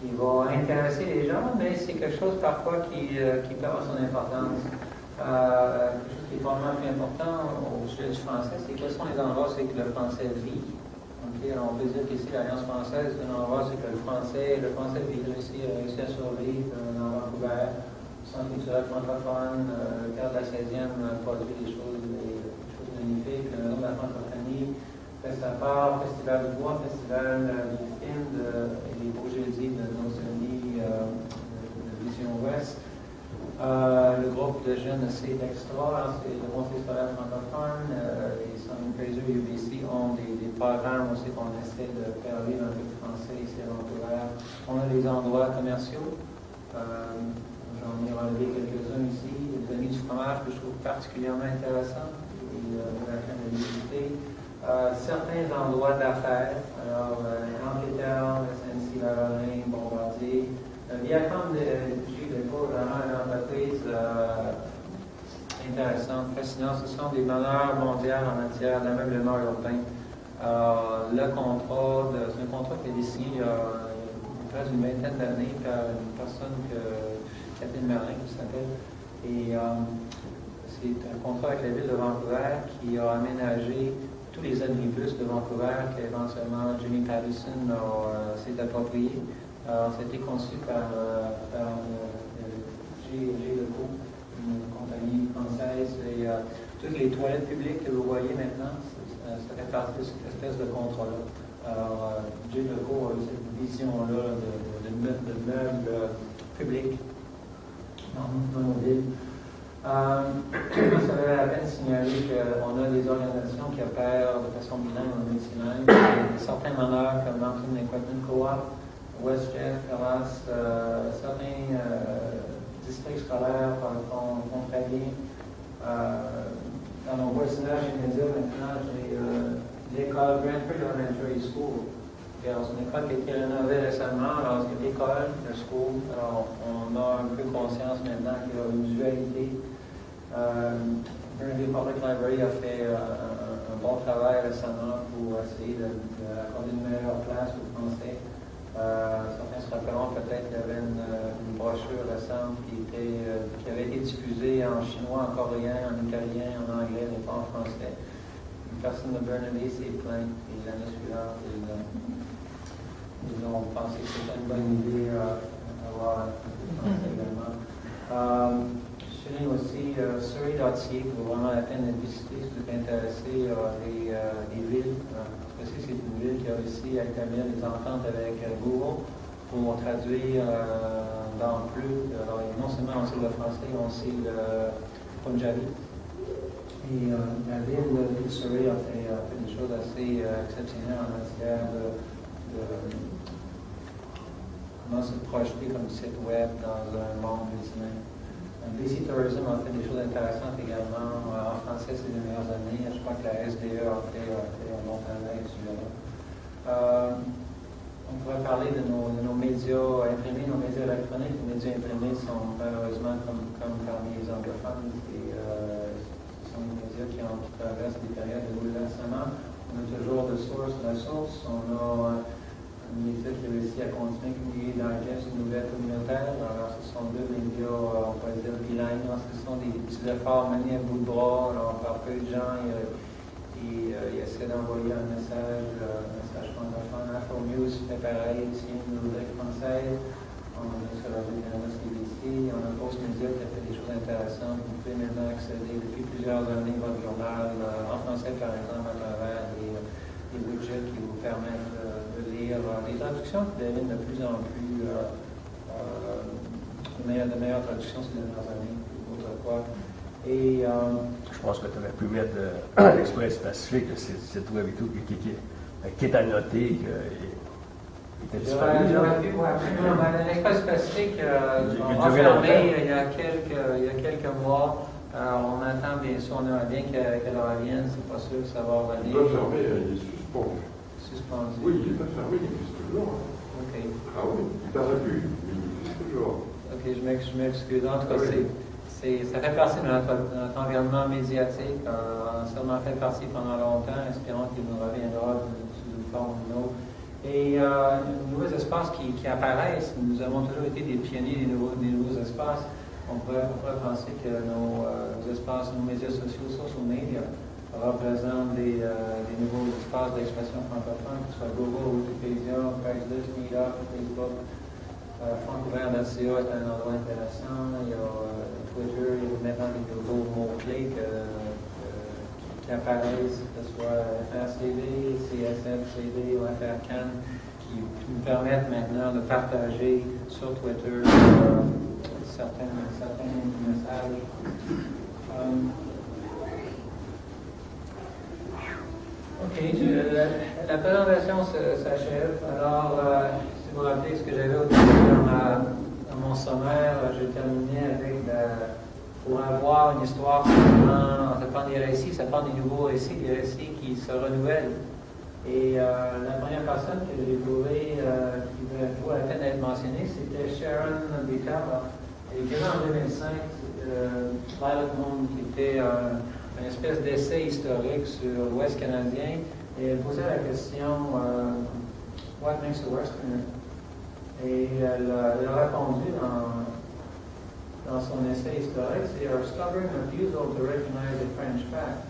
qui va intéresser les gens, mais c'est quelque chose parfois qui peut avoir son importance. Quelque chose qui est probablement plus important au sujet du français, c'est quels sont les endroits où c'est que le français vit. Okay, alors on peut dire qu'ici, l'Alliance française, c'est un endroit où c'est que le français vit ici, réussi à survivre dans Vancouver, le centre culturel francophone, le cadre de la 16e produit des choses magnifiques, le nom de la francophonie, Fest à part, Festival du bois, Festival du film, et les beaux jeudis de nos amis de Vision Ouest. Le groupe de jeunes c'est Extra, c'est le conseil scolaire francophone. Les Sun Fraser UBC ont des programmes aussi qu'on essaie de faire vivre un peu de français ici à Vancouver. On a des endroits commerciaux. J'en ai relevé quelques-uns ici. Le Denis du fromage que je trouve particulièrement intéressant. Et la chaîne de visiter. Certains endroits d'affaires, alors Enquêteur, SNC-Lavalin, Bombardier, Viacom de Gilles Legault, vraiment une entreprise intéressante, fascinante. Ce sont des valeurs mondiales en matière d'ameublement urbain. Le contrat, c'est un contrat qui a été signé il y a près d'une vingtaine d'années par une personne Catherine Merlin qui s'appelle. Et c'est un contrat avec la ville de Vancouver qui a aménagé tous les omnibus de Vancouver qu'éventuellement Jimmy Pattison s'est approprié. Alors, ça a été conçu par G. Legault, une compagnie française. Et toutes les toilettes publiques que vous voyez maintenant, ça fait partie de cette espèce de contrat-là. Alors, G. Legault a eu cette vision-là de meubles publics dans nos villes. Ça valait la peine de signaler qu'on a des organisations qui opèrent de façon bilingue ou multilingue. Certains meneurs comme Mountain Equipment Co-op, WestJet, Hellas, certains districts scolaires font très bien. Dans mon voisinage immédiat maintenant, j'ai l'école Brantford Elementary School C'est une école qui a été rénovée récemment. Alors, c'est l'école, le school. Alors, on a un peu conscience maintenant qu'il y a une dualité. Burnaby Public Library a fait un bon travail récemment pour essayer d'accorder une meilleure place aux Français. Certains se rappelleront peut-être qu'il y avait une brochure récente qui avait été diffusée en chinois, en coréen, en italien, en anglais, mais pas en français. Une personne de Burnaby s'est plainte et l'année suivante, ils ont pensé que c'était une bonne idée d'avoir un français également. Je souligne aussi Surrey.ca qui vaut vraiment la peine de visiter si vous êtes intéressé des villes. C'est une ville qui a réussi à établir des ententes avec Google pour traduire dans plus. Alors, non seulement on sait le français, on sait le Punjabi. Et la ville de Surrey a fait des choses assez exceptionnelles en matière de comment se projeter comme site web dans un monde dessiné. BC Tourism a fait des choses intéressantes également en français ces dernières années. Je crois que la SDE a fait un bon travail à ce sujet-là. On pourrait parler de nos médias imprimés, nos médias électroniques. Les médias imprimés sont malheureusement comme parmi les anglophones. Ce sont des médias qui traversent des périodes de bouleversement. On a toujours de source la source. On a un média qui réussit à continuer à publier dans une nouvelle communautaire. Alors, ce sont deux médias, on pourrait dire, bilingues. Ce sont des petits efforts menés à bout de bras. Alors, par peu de gens, ils essaient d'envoyer un message francophone. Afro News fait pareil, ici, une nouvelle française. On est sur la rue de la CBC. On a un post média qui a fait des choses intéressantes. Vous pouvez maintenant accéder depuis plusieurs années à votre journal, en français par exemple, à travers des widgets qui vous permettent de lire les traductions qui deviennent de plus en plus de meilleures traductions ces dernières années autrefois. Et je pense que tu aurais pu mettre l'Express Pacifique, cette web et tout, qui est annoté, qui était disponible. J'aurais pu, oui, absolument. L'Express Pacifique a fermé il y a quelques mois. On attend bien sûr, on aimerait bien qu'elle revienne, c'est pas sûr que ça va revenir. Il n'est pas fermé, il est suspendu. Suspendu. Oui, il n'est pas fermé, il existe toujours. OK. Ah oui, il paraît plus, mais il existe toujours. OK, je m'excuse. En tout cas, ça fait partie de notre environnement médiatique. On a seulement fait partie pendant longtemps, espérons qu'il nous reviendra sous une forme ou une autre. Et nouveaux espaces qui apparaissent, nous avons toujours été des pionniers des nouveaux espaces. On pourrait penser que nos espaces, nos médias sociaux, social media, représentent des nouveaux espaces d'expression francophone, que ce soit Google, Wikipédia, Craigslist, Meetup, Facebook. Francouvert.ca est un endroit intéressant. Il y a Twitter, il y a maintenant des nouveaux mots-clés qui apparaissent, que ce soit FRCD, CSF-CD ou FRCAN, qui nous permettent maintenant de partager sur Twitter certains messages. OK, la présentation s'achève. Alors, si vous vous rappelez ce que j'avais au début dans mon sommaire, j'ai terminé avec pour avoir une histoire, ça prend des récits, ça prend des nouveaux récits, des récits qui se renouvellent. Et la première personne que j'ai trouvée qui vaut la peine d'être mentionnée, c'était Sharon Bicala. Elle était en 2005, Violet Moon, qui était une espèce d'essai historique sur l'Ouest canadien. Et elle posait la question What makes a Westerner? Et elle a répondu dans son essai historique, c'est Our stubborn refusal to recognize the French fact.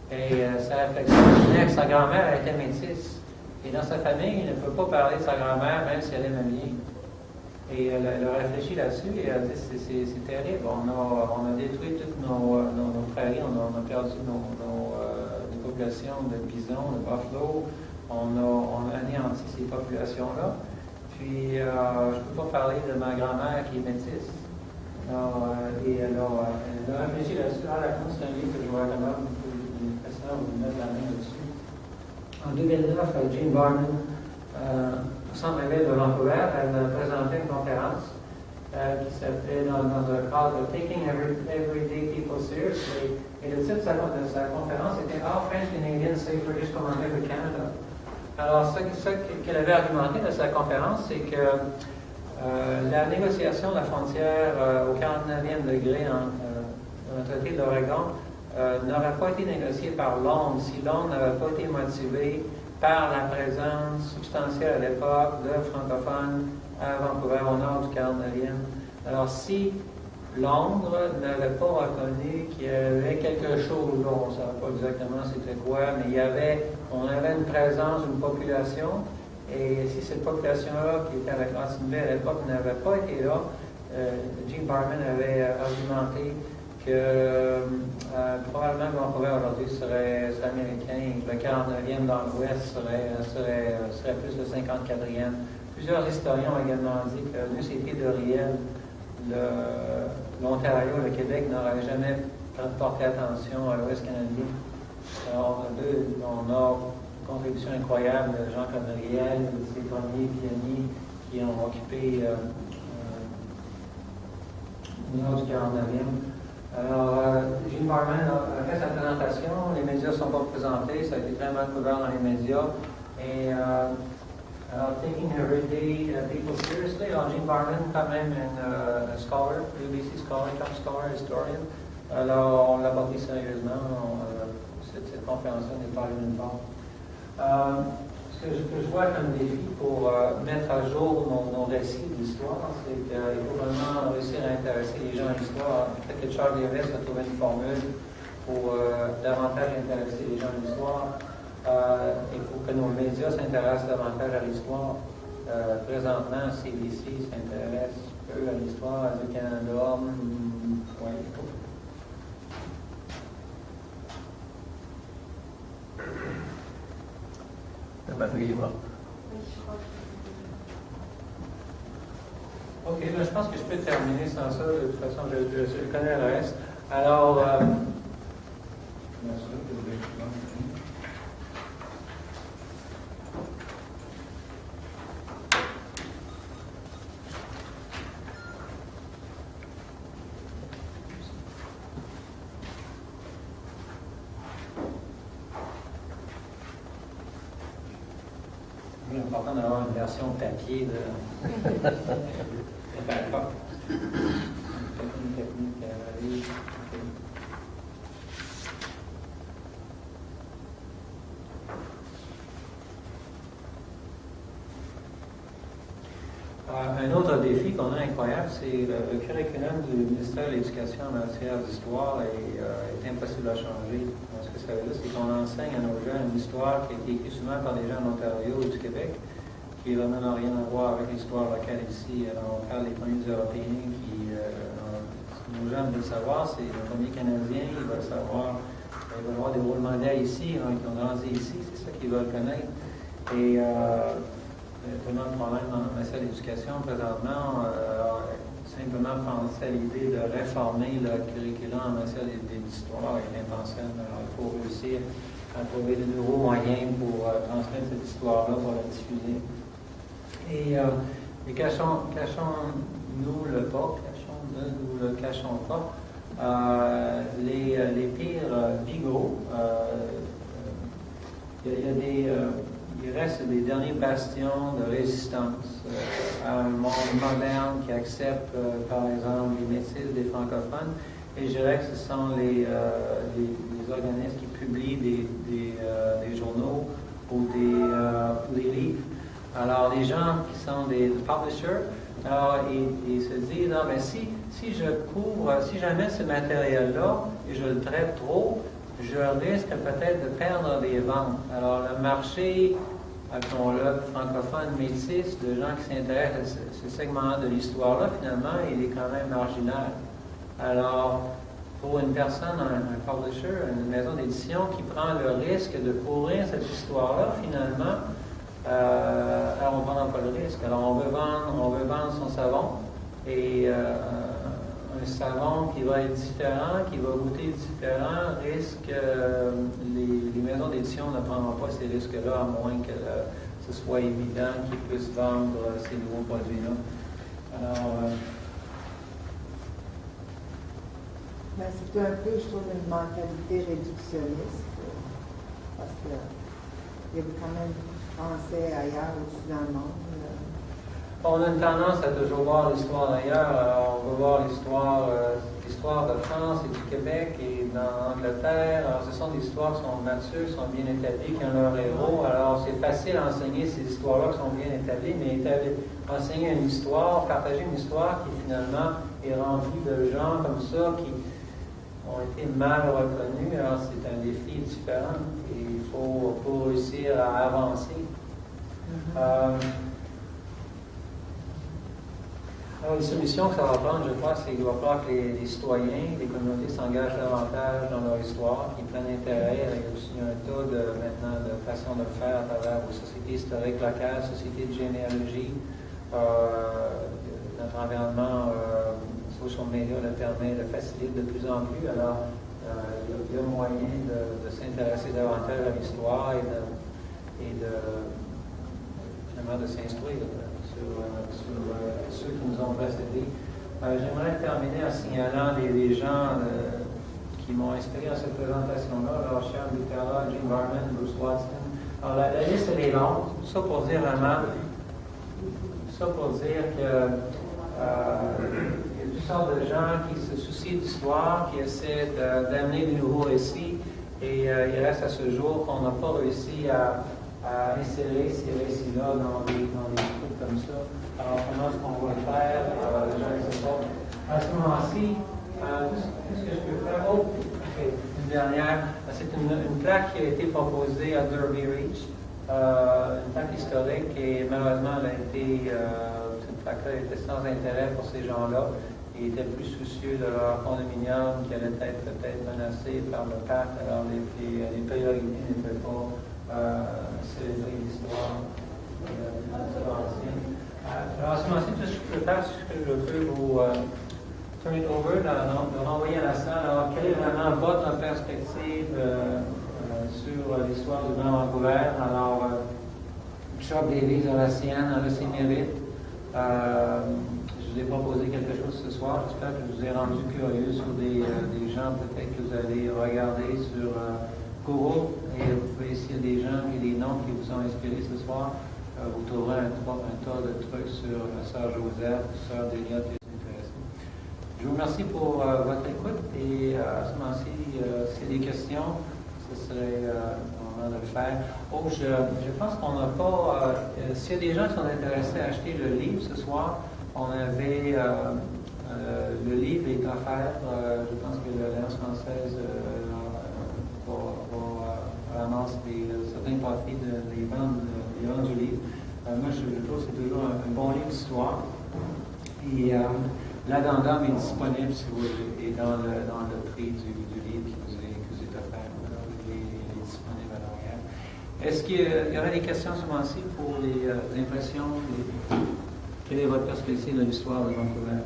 Et sa réflexion venait que sa grand-mère était métisse. Et dans sa famille, il ne peut pas parler de sa grand-mère, même si elle aime bien. Et elle a réfléchi là-dessus et elle a dit c'est terrible. On a détruit toutes nos prairies, on a perdu nos populations de bisons, de buffalo. On a anéanti ces populations-là. Puis, je ne peux pas parler de ma grand-mère qui est métisse. Et elle a réfléchi là-dessus. La compte, c'est un livre que je vous recommande. Vous mettre la main dessus. En 2009, Jean Barman, au Centre de Vancouver, elle a présenté une conférence qui s'appelait dans un cadre Taking Everyday People Seriously. Et le titre de sa conférence était How French Canadians Say British Columbia to Canada. Alors, ce qu'elle avait argumenté dans sa conférence, c'est que la négociation de la frontière au 49e degré dans le traité de l'Oregon n'aurait pas été négociée par Londres si Londres n'avait pas été motivé par la présence substantielle à l'époque de francophones à Vancouver, au nord du 49e. Alors, si Londres n'avait pas reconnu qu'il y avait quelque chose, on ne savait pas exactement c'était quoi, mais on avait une présence d'une population, et si cette population-là, qui était avec Hudson Bay à l'époque, n'avait pas été là, Gene Barman avait argumenté que probablement Vancouver aujourd'hui serait américain, le 49e dans l'Ouest serait plus le 54e. Plusieurs historiens ont également dit que l'Université de Riel, l'Ontario, le Québec n'aurait jamais porté attention à l'Ouest canadien. Alors, on a une contribution incroyable de gens comme Riel, ces premiers pionniers qui ont occupé le nord du 49e. Alors, Gene Barman a fait sa présentation, les médias ne sont pas présentés, ça a été très mal couvert dans les médias. Et taking everyday people seriously, alors Gene Barman, quand même, un scholar, UBC scholar, top scholar, historian. Alors, on l'a pas pris sérieusement, cette conférence-là n'est pas allée nulle part. Ce que je vois comme défi pour mettre à jour nos récits d'histoire, c'est qu'il faut vraiment réussir à intéresser les gens à l'histoire. Peut-être que Charles Davis a trouvé une formule pour davantage intéresser les gens à l'histoire. Il faut que nos médias s'intéressent davantage à l'histoire. Présentement, CBC s'intéresse peu à l'histoire du Canada. La batterie est morte. OK, ben, je pense que je peux terminer sans ça. De toute façon, je connais le reste. Alors, c'est important d'avoir une version papier de backup. Un autre défi qu'on a incroyable, c'est le curriculum du ministère de l'Éducation en matière d'histoire est impossible à changer. Ce que ça veut dire, c'est qu'on enseigne à nos jeunes une histoire qui a été écrite souvent par des gens en Ontario ou du Québec, qui vraiment n'a rien à voir avec l'histoire locale ici. Alors, on parle des premiers Européens qui, nos jeunes veulent savoir, c'est les premiers Canadiens, ils veulent savoir, ils veulent avoir des rôles mondiaux ici, qui ont grandi ici, c'est ça qu'ils veulent connaître. Et tellement de problèmes en matière d'éducation présentement, simplement penser à l'idée de réformer le curriculum en matière d'histoire est impensable. Alors, il faut réussir à trouver de nouveaux moyens pour transmettre cette histoire-là, pour la diffuser. Et cachons-nous le pas, cachons-nous le cachons pas. Les pires bigots, il reste des derniers bastions de résistance à un monde moderne qui accepte, par exemple, les métis des francophones. Et je dirais que ce sont les organismes qui publient des journaux ou des livres. Alors, les gens qui sont des publishers, alors, ils se disent, non, mais si j'amène ce matériel-là et je le traite trop, je risque peut-être de perdre des ventes. Alors, le marché, appelons-le francophone métis, de gens qui s'intéressent à ce segment de l'histoire-là, finalement, il est quand même marginal. Alors, pour une personne, un publisher, une maison d'édition qui prend le risque de couvrir cette histoire-là, finalement, alors on ne prend pas le risque. Alors, on veut vendre son savon, et un savon qui va être différent, qui va goûter différent, risque, les maisons d'édition ne prendront pas ces risques-là, à moins que ce soit évident qu'ils puissent vendre ces nouveaux produits-là. Alors, c'est un peu, je trouve, une mentalité réductionniste, parce que il y avait quand même beaucoup de Français ailleurs aussi dans le monde. On a une tendance à toujours voir l'histoire d'ailleurs. Alors, on veut voir l'histoire de France et du Québec et d'Angleterre. Alors, ce sont des histoires qui sont matures, qui sont bien établies, qui ont leur héros. Alors, c'est facile d'enseigner ces histoires-là qui sont bien établies, mais enseigner une histoire, partager une histoire qui finalement est remplie de gens comme ça qui ont été mal reconnus. Alors, c'est un défi différent et il faut réussir à avancer. Alors, les solutions que ça va prendre, je crois, c'est qu'il va falloir que les citoyens, les communautés s'engagent davantage dans leur histoire, qu'ils prennent intérêt. Il y a aussi un tas maintenant de façons de le faire à travers vos sociétés historiques locales, sociétés de généalogie. Notre environnement social media le permet, le facilite de plus en plus. Alors, il y a moyen de s'intéresser davantage à l'histoire et finalement de s'instruire sur ceux qui nous ont précédés. J'aimerais terminer en signalant des gens qui m'ont inspiré à cette présentation-là. Alors, Charles Ducara, Jim Barman, Bruce Watson. Alors, la liste, elle est longue. Tout ça pour dire vraiment, que il y a toutes sortes de gens qui se soucient d'histoire, qui essaient d'amener de nouveaux récits. Et il reste à ce jour qu'on n'a pas réussi à insérer ces récits-là dans des trucs comme ça. Alors, comment est-ce qu'on va le faire? Les gens ne savent pas. À ce moment-ci, qu'est-ce que je peux faire? Oh, okay. Une dernière. C'est une plaque qui a été proposée à Derby Reach, une plaque historique, et malheureusement, cette plaque-là était sans intérêt pour ces gens-là. Ils étaient plus soucieux de leur condominium qui allait être peut-être menacé par le parc. Alors, les priorités n'étaient pas célébrer l'histoire ancienne. Alors, à ce moment-ci, tout ce que je peux faire, c'est que je peux vous turn it over, de renvoyer à la salle. Alors, quelle est vraiment votre perspective sur l'histoire du Grand Vancouver? Alors, Chuck Davies a la sienne, elle a ses mérites. Je vous ai proposé quelque chose ce soir. J'espère que je vous ai rendu curieux sur des gens peut-être que vous allez regarder sur Google, et vous pouvez ici, il y a des gens et des noms qui vous ont inspiré ce soir. Vous trouverez un tas de trucs sur Sœur Joseph, Sœur Delia, qui est intéressant. Je vous remercie pour votre écoute et à ce moment-ci, s'il y a des questions, ce serait le moment de le faire. Oh, je pense qu'on n'a pas. S'il y a des gens qui sont intéressés à acheter le livre ce soir, on avait. Le livre est offert. Je pense que l'Alliance française ramasse certains profits des ventes du livre. Moi, je trouve que c'est toujours un bon livre d'histoire. Et l'addendum est disponible si vous voulez, et dans le prix du livre qui vous est offert. Il est disponible à l'arrière. Est-ce qu'il y aurait des questions ce moment-ci pour les impressions? Quelle est votre perspective de l'histoire de Vancouver?